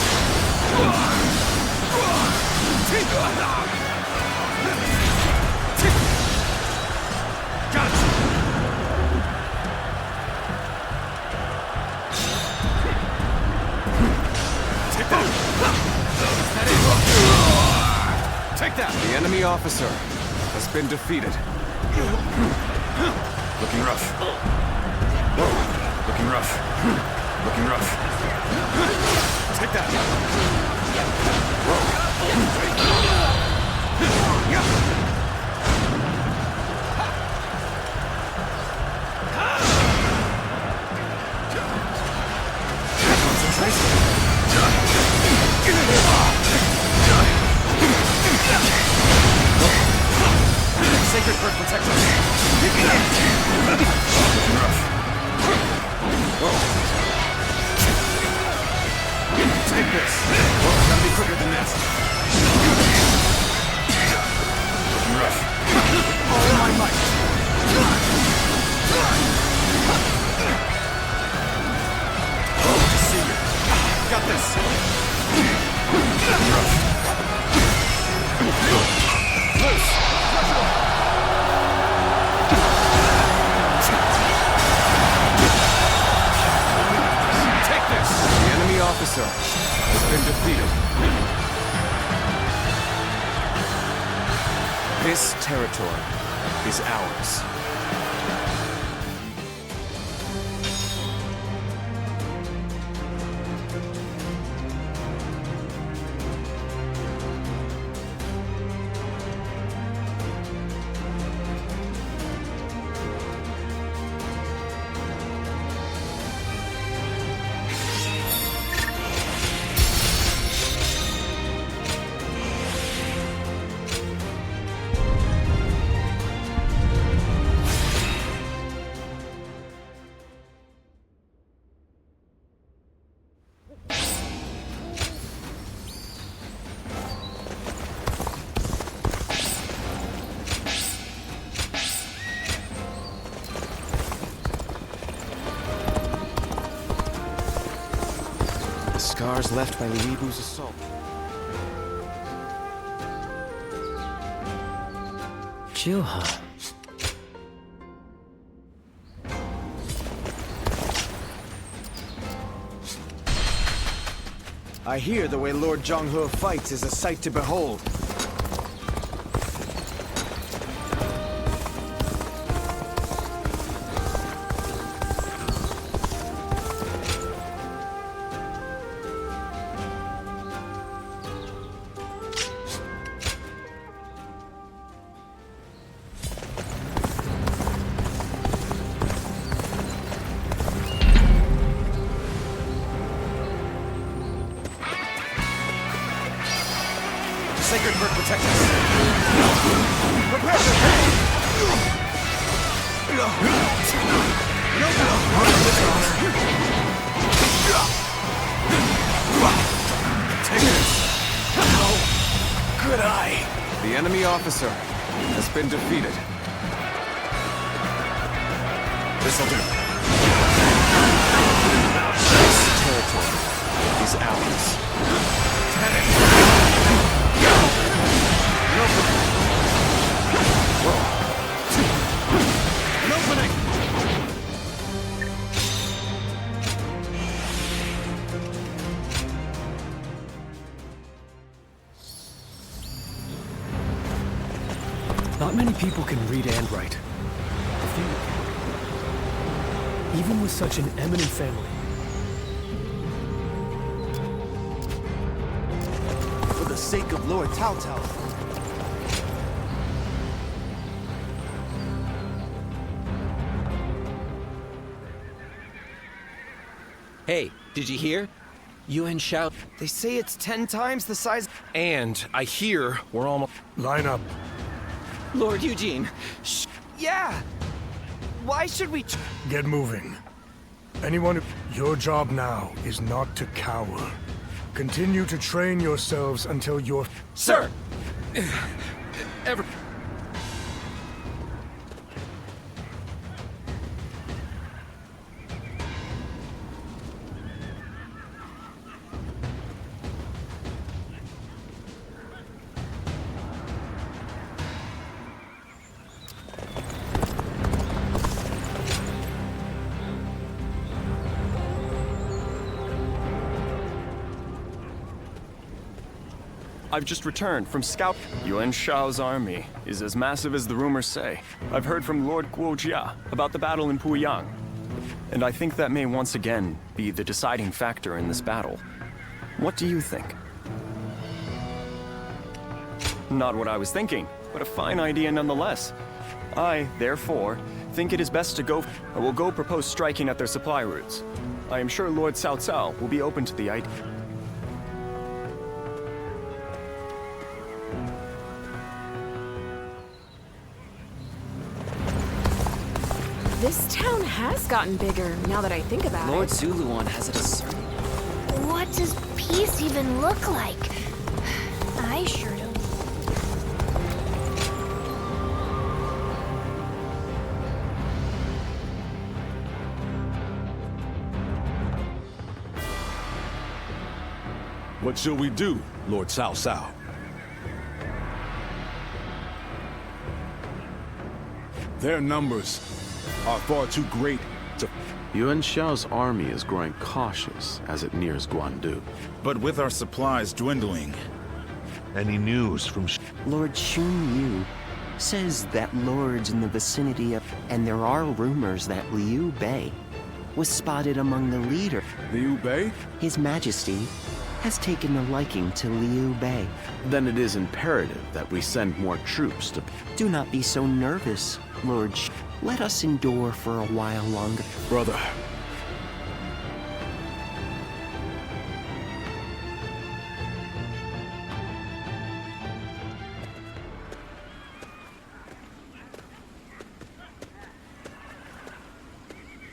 Gotcha. Take that. Take that. The enemy officer has been defeated. Looking rough. Whoa. Looking rough. Looking rough. Take that. Sacred Bird protect us. Looking rough. Whoa. Take this. Whoa, gotta be quicker than that. Looking rough. All my might. Oh, I see you. Got this. Looking rough. Close. Officer has been defeated. This territory is ours. Scars left by Luibu's assault. Yuah. I hear the way Lord Zhonghe fights is a sight to behold. Sacred Bird protect us. Prepare to take this. Oh, good eye. The enemy officer has been defeated. This'll do. This territory is ours. An opening! Not many people can read and write. A few can. Even with such an eminent family. For the sake of Lord Cao Cao. Hey, did you hear? Yuah and Shao. They say it's 10 times the size. And I hear we're almost. Line up. Lord Eugene. Yeah! Why should we... Get moving. Anyone who... Your job now is not to cower. Continue to train yourselves until you're... Sir! Ever. I've just returned from scout. Yuan Shao's army is as massive as the rumors say. I've heard from Lord Guojia about the battle in Puyang, and I think that may once again be the deciding factor in this battle. What do you think? Not what I was thinking, but a fine idea nonetheless. I, therefore, think it is best to go. I will go propose striking at their supply routes. I am sure Lord Cao Cao will be open to the idea. This town has gotten bigger, now that I think about Lord it. Zuluan has a discerning. What does peace even look like? I sure don't. What shall we do, Lord Cao Cao? Their numbers are far too great to... Yuan Shao's army is growing cautious as it nears Guandu. But with our supplies dwindling... Any news from Lord Xun Yu says that lords in the vicinity of... And there are rumors that Liu Bei was spotted among the leader. Liu Bei? His Majesty has taken a liking to Liu Bei. Then it is imperative that we send more troops to... Do not be so nervous, Lord Xun. Let us endure for a while longer. Brother.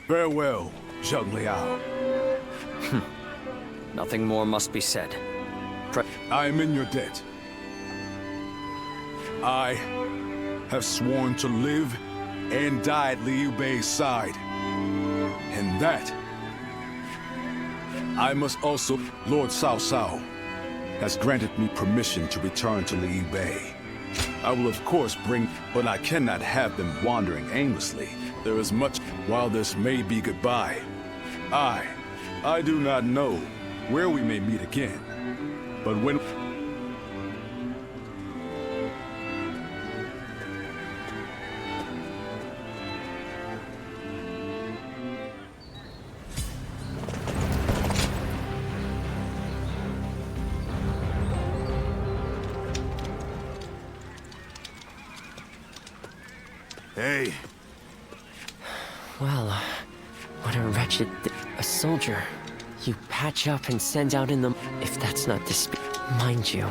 Farewell, Zheng Liao. Nothing more must be said. I am in your debt. I have sworn to live and die at Liu Bei's side. And that, I must also... Lord Cao Cao has granted me permission to return to Liu Bei. I will of course bring... But I cannot have them wandering aimlessly. There is much... While this may be goodbye, I do not know where we may meet again. But when... Hey. Well, what a wretched... A soldier. You patch up and send out in the... If that's not mind you,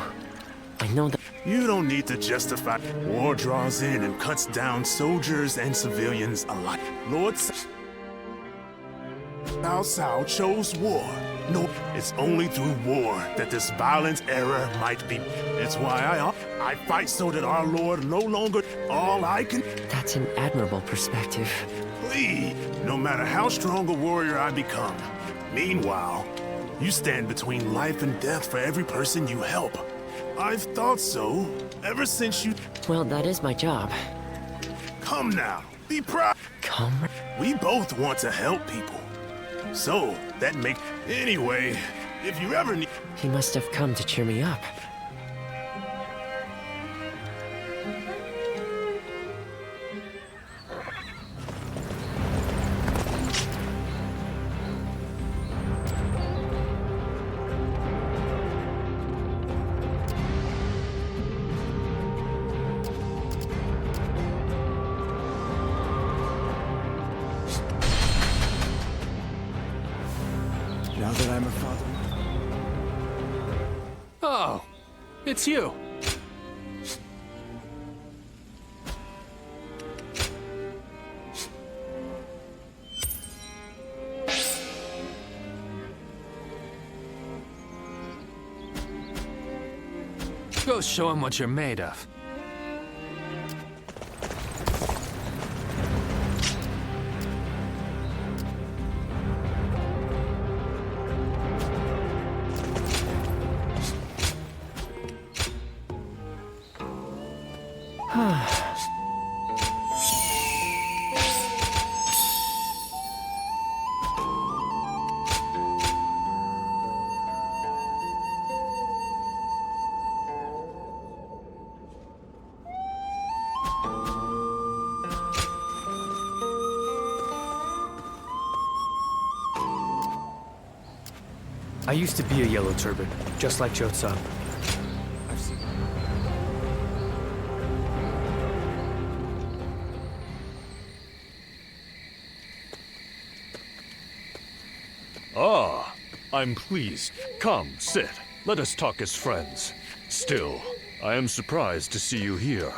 I know that... You don't need to justify. War draws in and cuts down soldiers and civilians alike. Lord Cao Cao chose war. No, it's only through war that this violent era might be. It's why I fight so that our Lord no longer all I can. That's an admirable perspective. Please, no matter how strong a warrior I become. Meanwhile, you stand between life and death for every person you help. I've thought so ever since you... Well, that is my job. Come now, be proud. Come. We both want to help people. So, that makes... Anyway, if you ever need... He must have come to cheer me up. Now that I'm a father... Oh, it's you. Go show him what you're made of. I used to be a Yellow Turban, just like Jotsan. Ah, I'm pleased. Come, sit. Let us talk as friends. Still, I am surprised to see you here.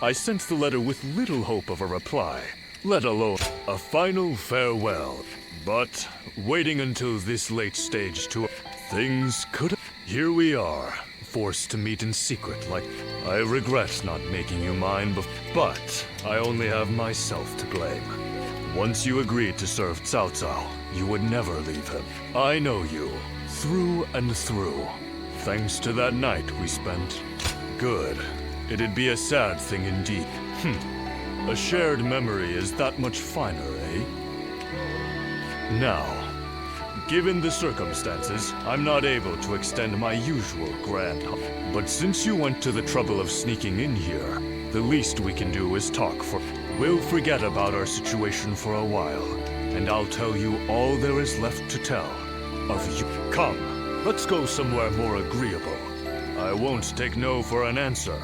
I sent the letter with little hope of a reply, let alone a final farewell. But waiting until this late stage to... Things could... Here we are, forced to meet in secret like... I regret not making you mine but I only have myself to blame. Once you agreed to serve Cao Cao, you would never leave him. I know you, through and through. Thanks to that night we spent. Good. It'd be a sad thing indeed. A shared memory is that much finer, eh? Now, given the circumstances, I'm not able to extend my usual grand but since you went to the trouble of sneaking in here, the least we can do is talk for... We'll forget about our situation for a while, and I'll tell you all there is left to tell of you. Come, let's go somewhere more agreeable. I won't take no for an answer.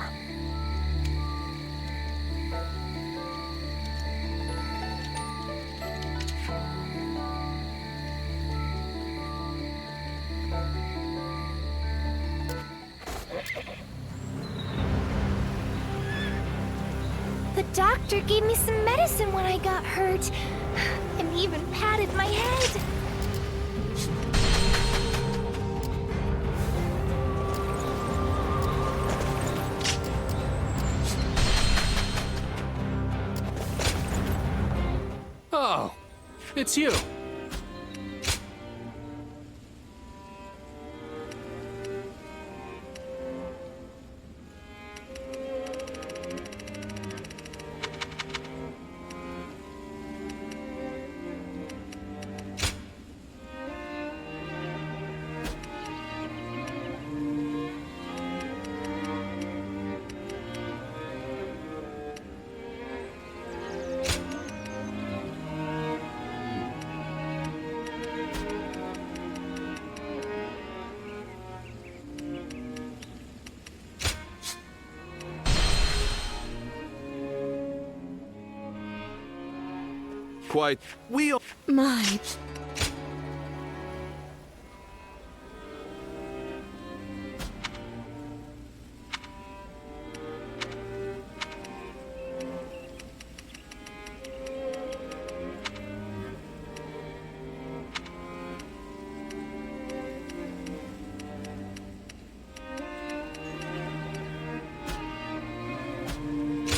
The doctor gave me some medicine when I got hurt, and even patted my head. Oh, it's you. Quite. My...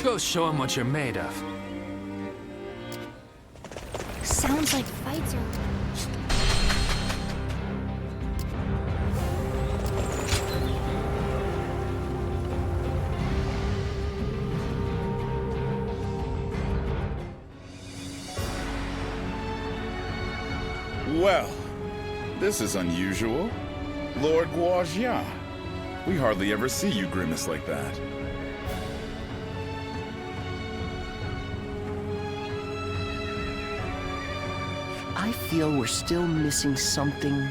Go show him what you're made of. Sounds like fights are... Well, this is unusual. Lord Yuah. We hardly ever see you grimace like that. I feel we're still missing something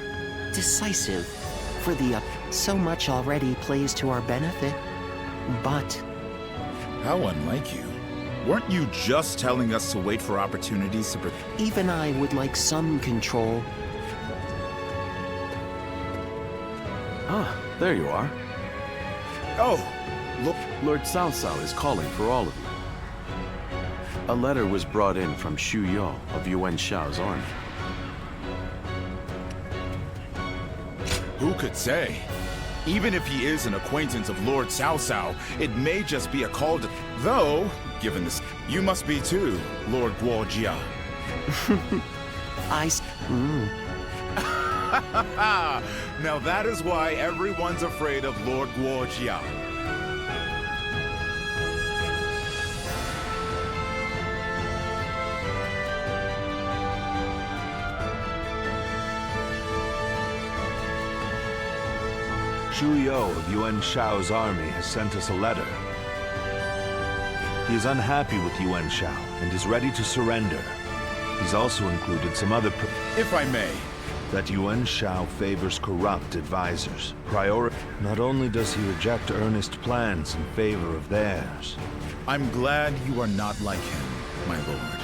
decisive. For the so much already plays to our benefit, but... How unlike you. Weren't you just telling us to wait for opportunities to... Even I would like some control. Ah, there you are. Oh, look. Lord Cao Cao is calling for all of you. A letter was brought in from Yuah of Yuan Shao's army. Who could say? Even if he is an acquaintance of Lord Cao Cao, it may just be a call to... Though, given this, you must be too, Lord Yuah. Now that is why everyone's afraid of Lord Yuah. Yuah of Yuan Shao's army has sent us a letter. He is unhappy with Yuan Shao and is ready to surrender. He's also included some other... If I may, that Yuan Shao favors corrupt advisors. Not only does he reject earnest plans in favor of theirs. I'm glad you are not like him, my lord.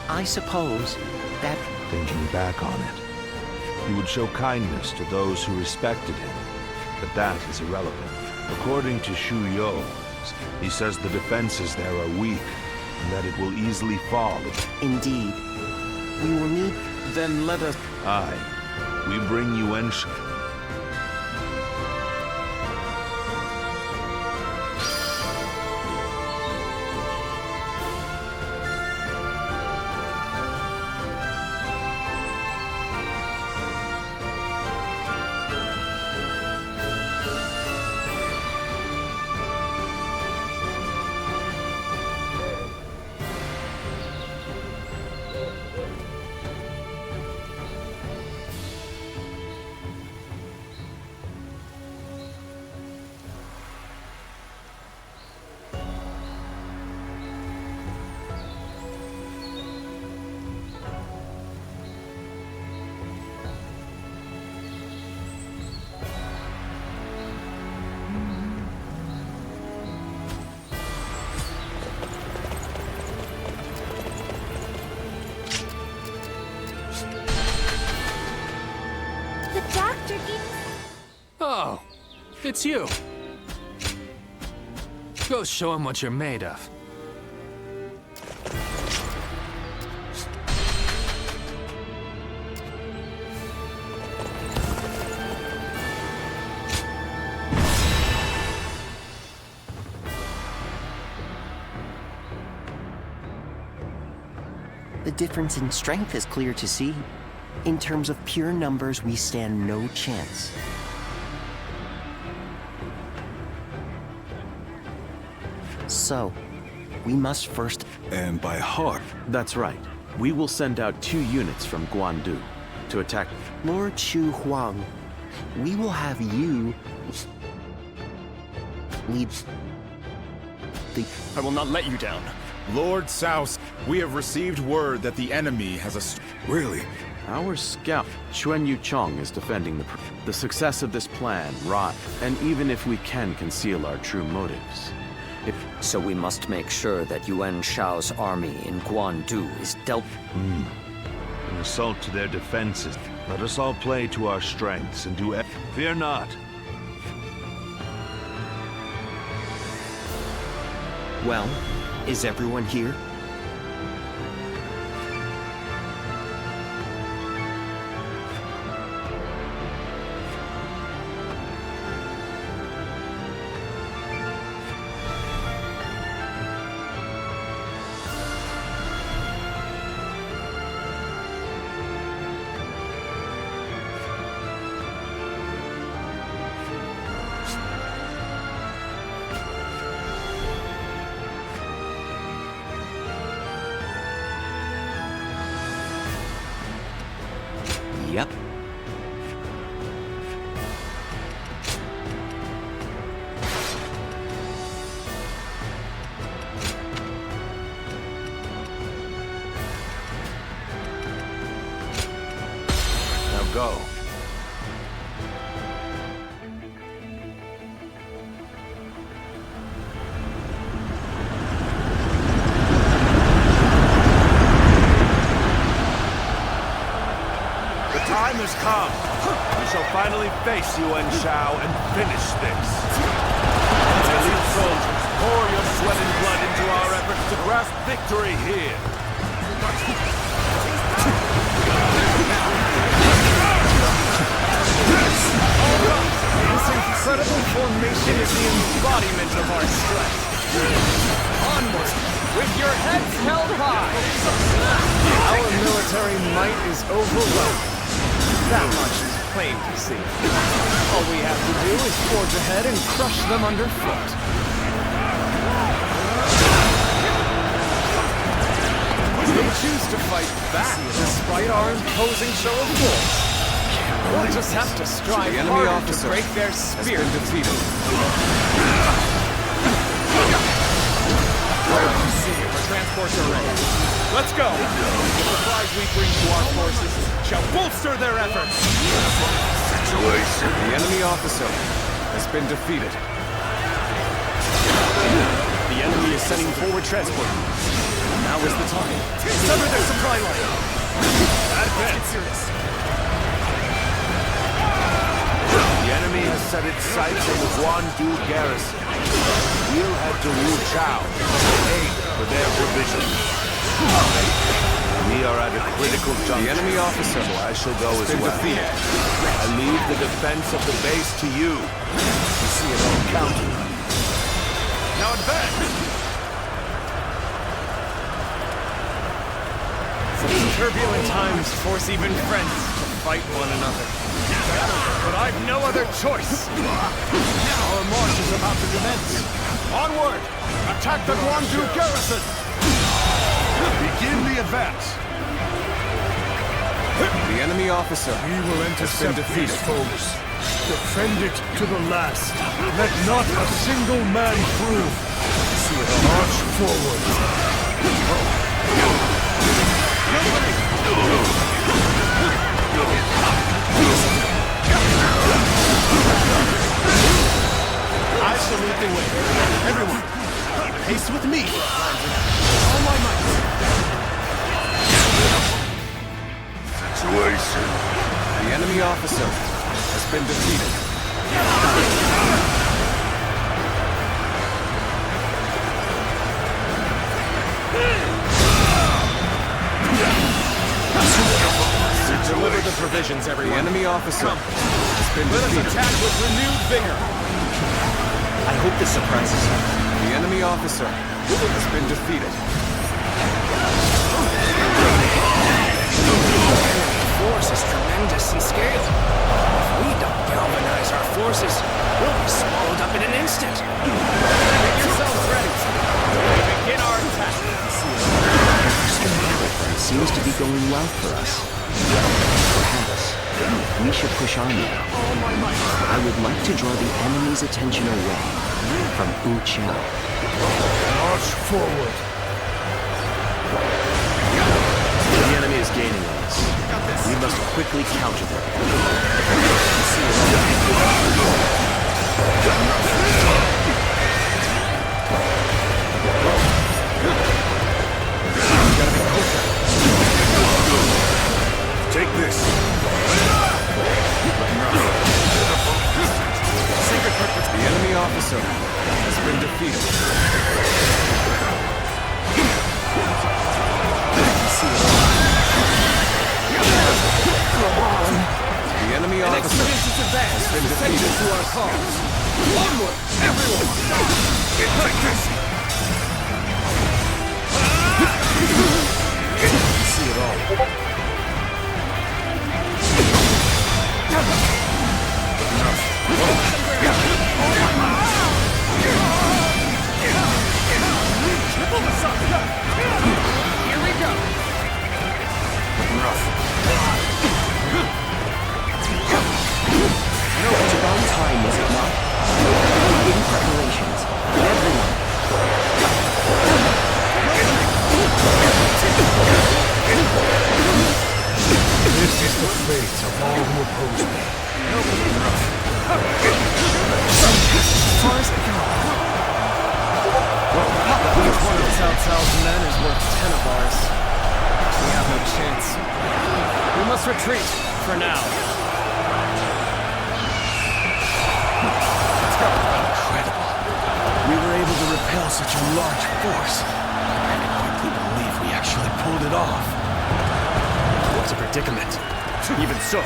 I suppose that... Thinking back on it, he would show kindness to those who respected him, but that is irrelevant. According to Shao, he says the defenses there are weak, and that it will easily fall. Indeed. We will need... Then let us... Aye. We bring Yuan Shao. Oh, it's you. Go show him what you're made of. The difference in strength is clear to see. In terms of pure numbers, we stand no chance. So, we must first... And by heart. That's right. We will send out 2 units from Guandu to attack... Lord Chu Huang, we will have you... lead... I will not let you down. Lord Shao, we have received word that the enemy has a... Really? Our scout, Xuan Yuchong, is defending the success of this plan, and even if we can conceal our true motives. So we must make sure that Yuan Shao's army in Guandu is dealt... An assault to their defenses. Let us all play to our strengths and do... Fear not. Well, is everyone here? Yep. Now go. Time has come. We shall finally face Yuan Shao and finish this. Elite soldiers, pour your sweat and blood into our efforts to grasp victory here. This incredible formation is the embodiment of our strength. Onward, with your heads held high. Our military might is overwhelming. That much is plain to see. All we have to do is forge ahead and crush them underfoot. They choose to fight back despite our imposing show of force. We'll just have to strive harder to break their spirit. Defeated. The transports are ready. Let's go! The supplies we bring to our forces shall bolster their efforts! Situation. The enemy officer has been defeated. The enemy is sending forward transport. Now is the time. Sever their supply line! Advance! The enemy has set its sights on the Guandu garrison. We'll head to Wu Chao to aid for their provisions. We are at a critical juncture. The enemy officer, so I shall go as well. Defeated. I leave the defense of the base to you. You see it all counted. Now advance! Such turbulent times force even friends to fight one another. But I've no other choice. Our march is about to commence. Onward! Attack the Guandu garrison! Begin the advance. The enemy officer We will intercept these foes. Defend it to the last. Let not a single man through. March forward. I salute the way. Everyone, keep pace with me. All my might. Situation. The enemy officer has been defeated. Deliver the provisions, everyone. The enemy officer has been defeated. Let us attack with renewed vigor. I hope this surprises you. The enemy officer has been defeated. The force is tremendous in scale. If we don't galvanize our forces, we'll be swallowed up in an instant. Get yourselves ready. We begin our attack. It seems to be going well for us. Perhaps we should push on now. I would like to draw the enemy's attention away from Wu Chao. March forward. The enemy is gaining on us. We must quickly counter them. Take this. The enemy officer has been defeated. The enemy officer has been defeated. To our cause. Onward, everyone! Take this. See it all. Here we go! No, it's about time, is it not? Begin preparations. Everyone. This is the fate of all who oppose me. As far as it goes. One of Cao Cao's men is worth 10 of ours. We have no chance. We must retreat, for now. Let's go. Incredible. We were able to repel such a large force. I can hardly believe we actually pulled it off. What's a predicament? Even so,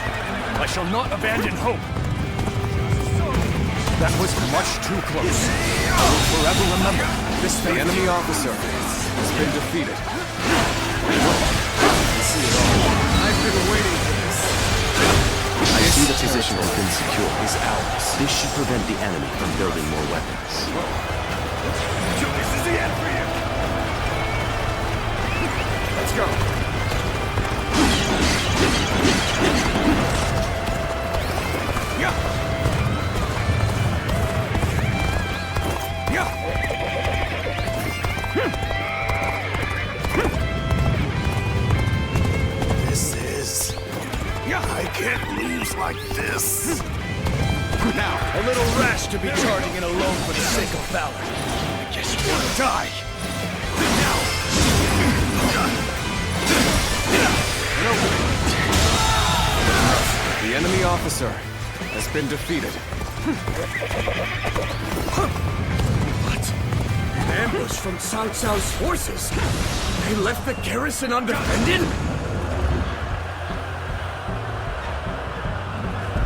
I shall not abandon hope. That was much too close. I will forever remember this fate. The enemy officer has been defeated. I've been waiting for this. I see the position has been secured. Is ours. This should prevent the enemy from building more weapons. This is the end for you. Let's go. can't lose like this. Now, a little rash to be charging in alone for the sake of valor. I guess you want to die. The enemy officer has been defeated. What? An ambush from Cao Cao's forces? They left the garrison undefended?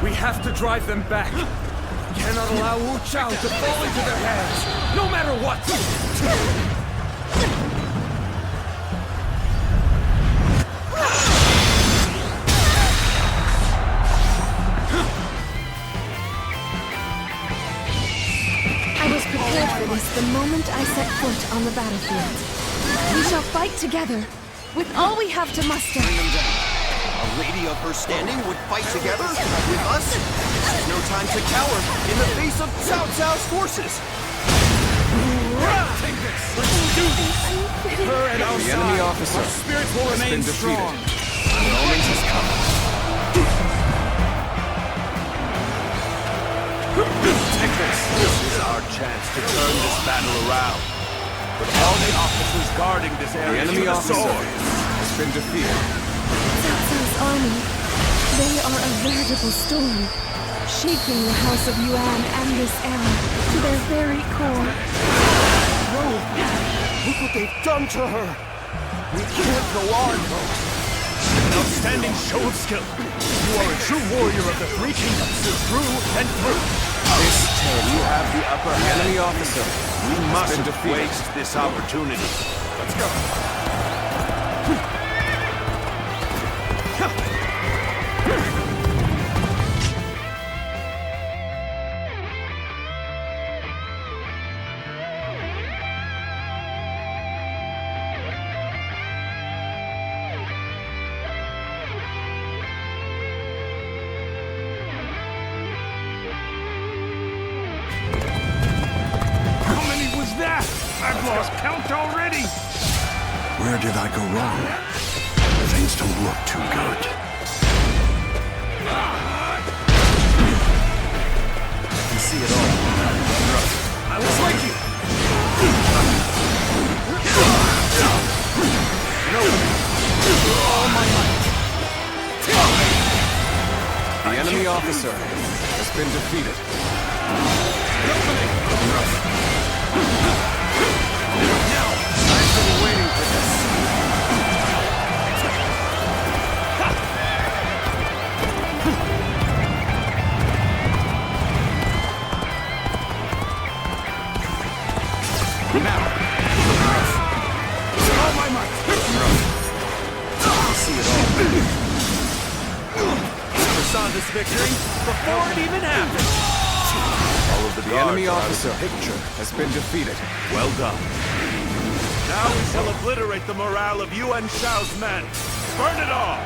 We have to drive them back. We cannot allow Wu Chao to fall into their hands, no matter what! I was prepared for this the moment I set foot on the battlefield. We shall fight together, with all we have to muster. Bring them down. A lady of her standing would fight together with us? This is no time to cower in the face of Cao Cao's forces. Take this! Let's do this! With her at our The side, enemy officer our spirits will has remain been defeated. strong. The moment has come. Take this. This is our chance to turn this battle around. But all the officers guarding this The area enemy to the officer sword. has been defeated. Cao Cao's army, they are a veritable storm, shaking the house of Yuan and this era to their very core. No! Look what they've done to her! We can't go on, folks. An outstanding show of skill. You are a true warrior of the Three Kingdoms, through and through. This You have the upper hand. enemy officer We has mustn't been defeated. waste this opportunity. Let's go. How many was that? I've lost count already. Where did I go wrong? Things don't look too good. I can see it all. I will fight you! All my might. The enemy officer has been defeated. Now, I've been waiting for this. Now, All my might. I see it all. Never saw this victory before it even happened! All of the enemy guards are out of officer the picture. has been defeated. Well done. Now we shall obliterate the morale of Yuan Shao's men. Burn it all!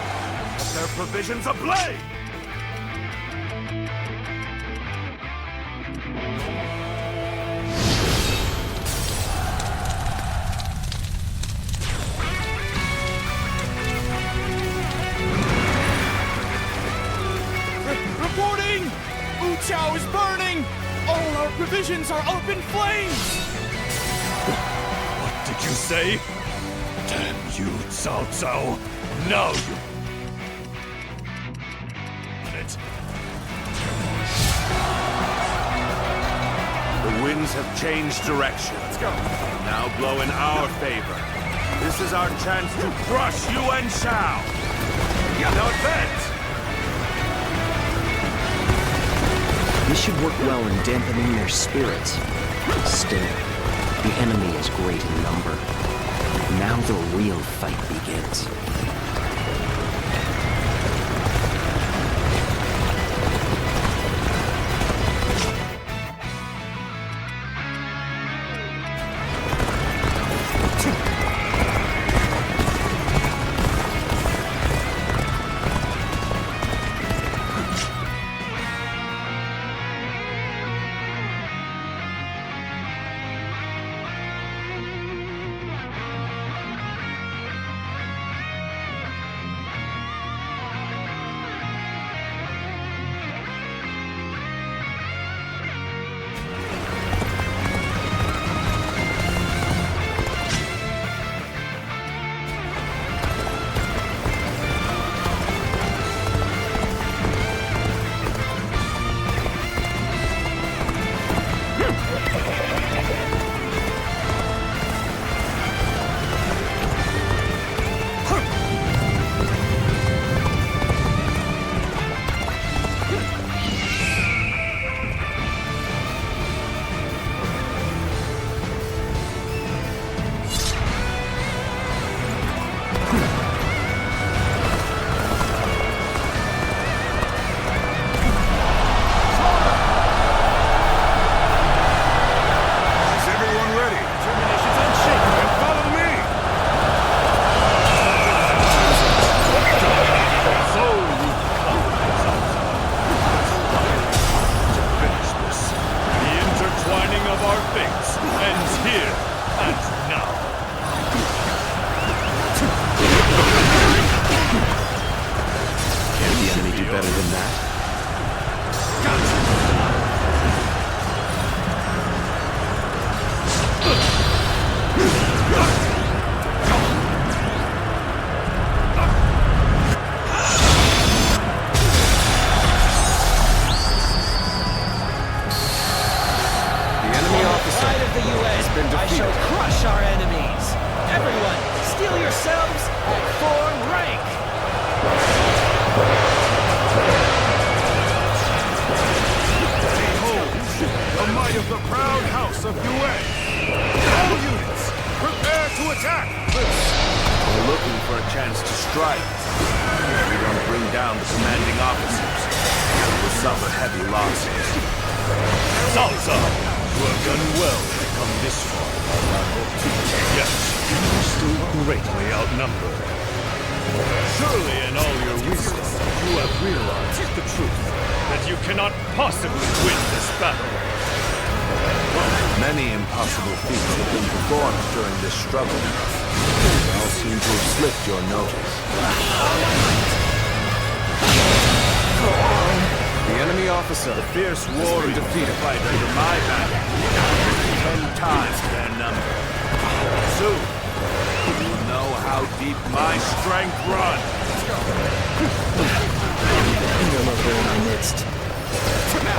Set their provisions ablaze! Reporting! Wu Chao is burning! All our provisions are up in flames! What did you say? Damn you, Cao Cao. Now you... It. The winds have changed direction. Let's go. Now blow in our favor. This is our chance to crush Yuan Shao. Now advance! This should work well in dampening their spirits. Still, the enemy is great in number. Now the real fight begins. chance to strike. If we don't bring down the commanding officers, we will suffer heavy losses. Cao Cao, you have done well to come this far. Yet, you are still greatly outnumbered. Surely in all your wisdom, you have realized the truth, that you cannot possibly win this battle. Many impossible feats have been performed during this struggle. They all seem to have slipped your notice. The enemy officer, the fierce warrior, defeated fight under my banner. 10 times their number. Soon, you will know how deep my strength runs. No longer in our midst.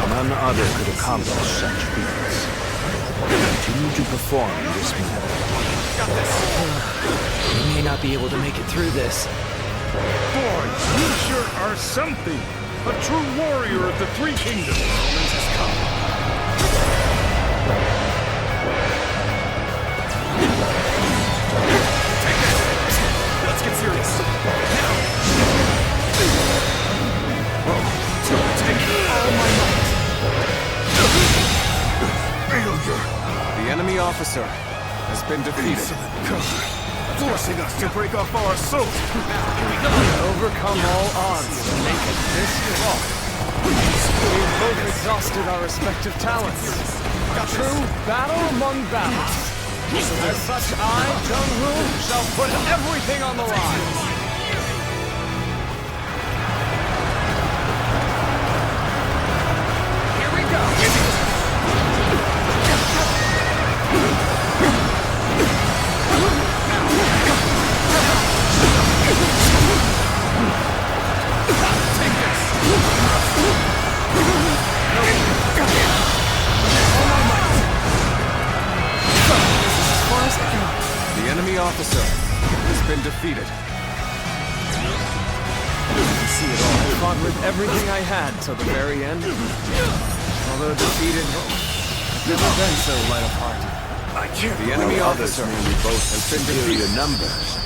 None other could accomplish such feats. Continue to perform in this manner. We may not be able to make it through this. Boy, you sure are something! A true warrior of the Three Kingdoms! Romans has come. Let's get serious. All my might. Failure. The enemy officer has been defeated. Forcing us to break off our assault! Overcome all odds to make it this far. We've both exhausted our respective talents. A true battle among battles. As such, I, Jung-Woo, shall put everything on the line. The enemy officer has been defeated. See it all. I fought with everything I had till the very end. Although defeated, never been so light of heart. The enemy officer has been defeated in numbers.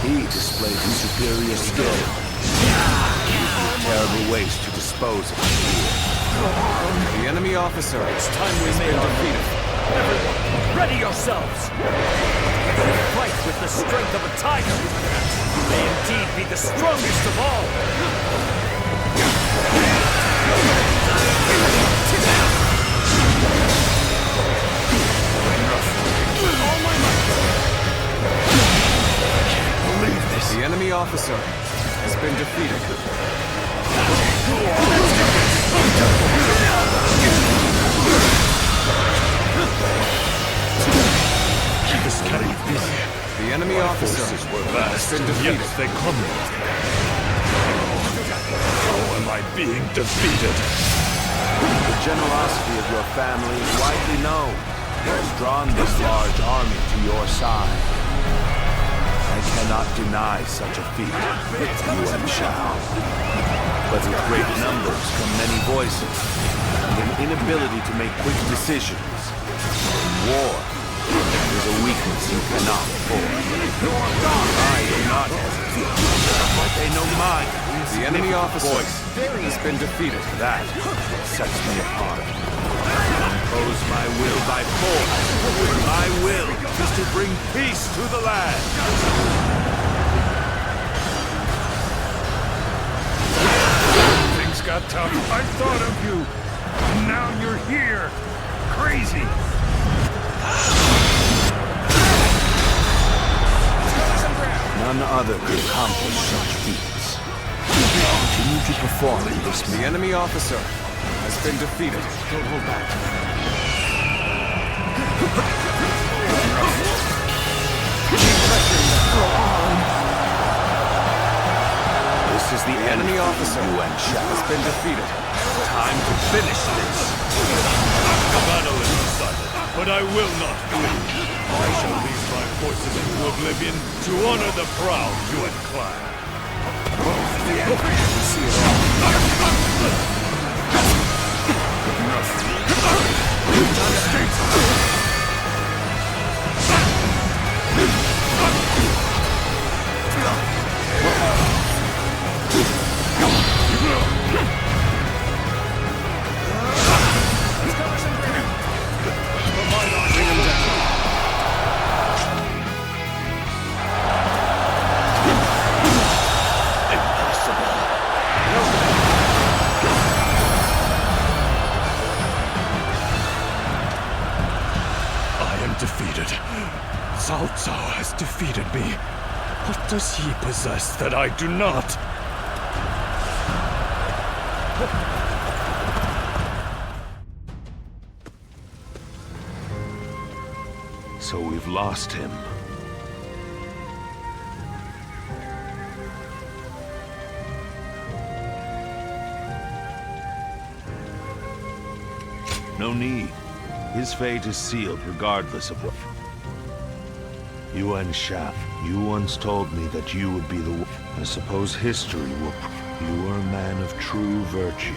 He displayed his superior skill. Terrible ways to dispose of him. The enemy officer has been defeated. Everyone, ready yourselves! Fight with the strength of a tiger! You may indeed be the strongest of all! All my might! I can't believe this! The enemy officer has been defeated. This can't be. The enemy officer were vast, has been defeated. Yet they crumbled. How am I being defeated? The generosity of your family is widely known. It has drawn this large army to your side. I cannot deny such a feat, Yuah and Shao. But with great numbers come many voices, and an inability to make quick decisions. In war, there's a weakness you cannot afford. I do not hesitate. They know mine. The enemy officer has been defeated. That sets me apart. Impose my will by force. My will is to bring peace to the land. Things got tough. I thought of you. Now you're here. Crazy. None other could accomplish such feats. Continue to perform in this manner. The enemy officer has been defeated. Don't hold back. This is the enemy officer. Yuah and Shao has been defeated. Time to finish this. The battle is decided, but I will not win. I shall lead my forces into oblivion to honor the proud Yuan clan. See it all. me. What does he possess that I do not? So we've lost him. No need. His fate is sealed regardless of what... Yuah and Shao, you once told me that you would be the one. I suppose history will prove you are a man of true virtue.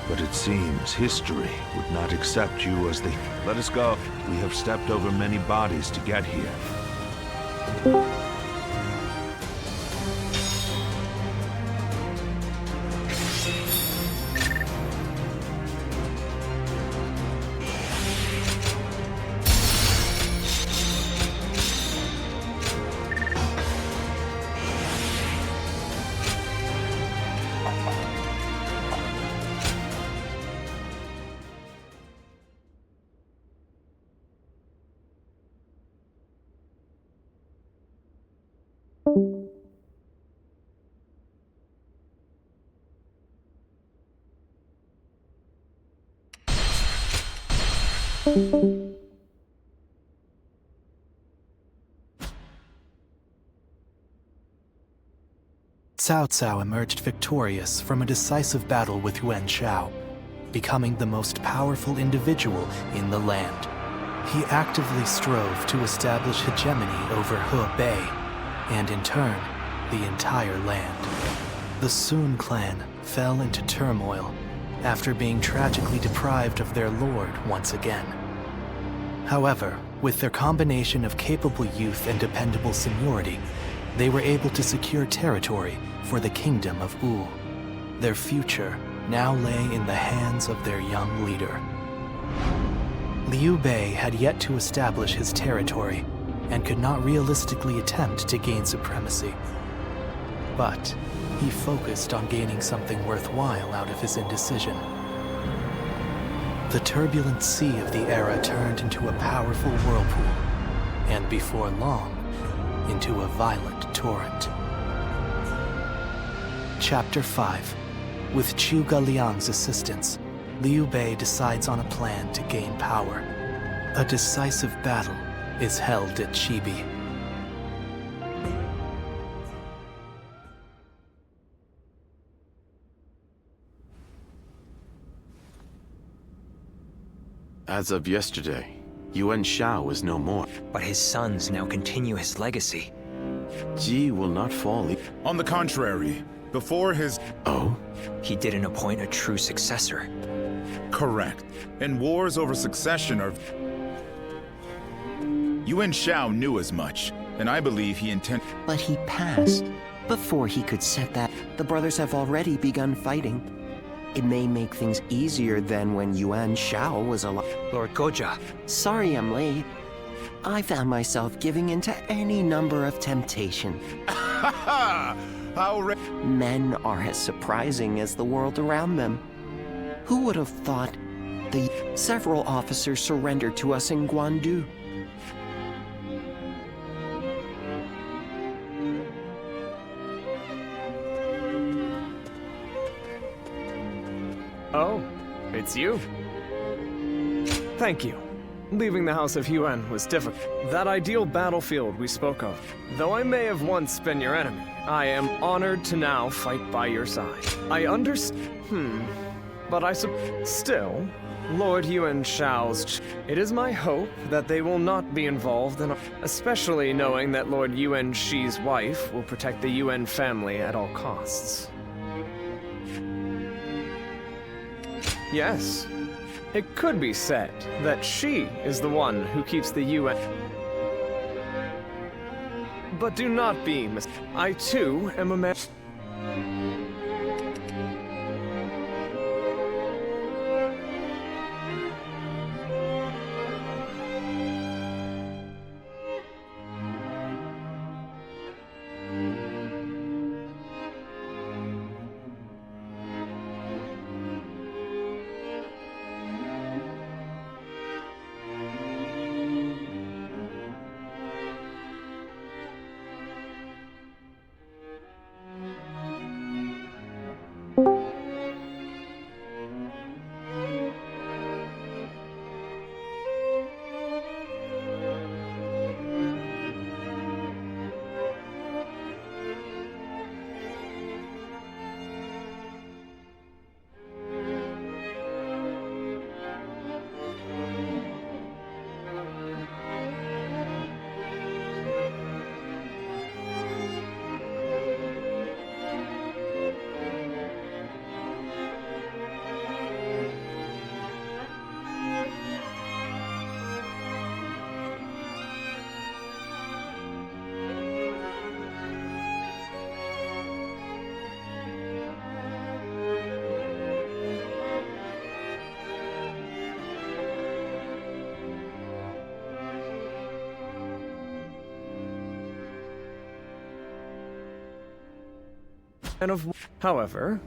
But it seems history would not accept you as the... Let us go. We have stepped over many bodies to get here. Cao Cao emerged victorious from a decisive battle with Yuan Shao, becoming the most powerful individual in the land. He actively strove to establish hegemony over Hebei, and in turn, the entire land. The Sun clan fell into turmoil after being tragically deprived of their lord once again. However, with their combination of capable youth and dependable seniority, they were able to secure territory for the kingdom of Wu. Their future now lay in the hands of their young leader. Liu Bei had yet to establish his territory and could not realistically attempt to gain supremacy. But he focused on gaining something worthwhile out of his indecision. The turbulent sea of the era turned into a powerful whirlpool, and before long, into a violent torrent. Chapter 5. With Zhuge Liang's assistance, Liu Bei decides on a plan to gain power. A decisive battle is held at Chibi. As of yesterday, Yuan Shao is no more. But his sons now continue his legacy. Ji will not fall. On the contrary, before his... Oh? He didn't appoint a true successor. Correct. And wars over succession are... Yuan Shao knew as much, and I believe he intended... But he passed. Before he could set that, the brothers have already begun fighting. It may make things easier than when Yuan Shao was alive. Lord Goja. Sorry I'm late. I found myself giving in to any number of temptation. How Men are as surprising as the world around them. Who would have thought the several officers surrendered to us in Guandu? Oh, it's you. Thank you. Leaving the House of Yuan was difficult. That ideal battlefield we spoke of. Though I may have once been your enemy, I am honored to now fight by your side. I understand. But still, Lord Yuan Shao's... It is my hope that they will not be involved in... Especially knowing that Lord Yuan Shi's wife will protect the Yuan family at all costs. Yes. It could be said that she is the one who keeps the UN. But do not be mistaken. I too am a man. and of... However,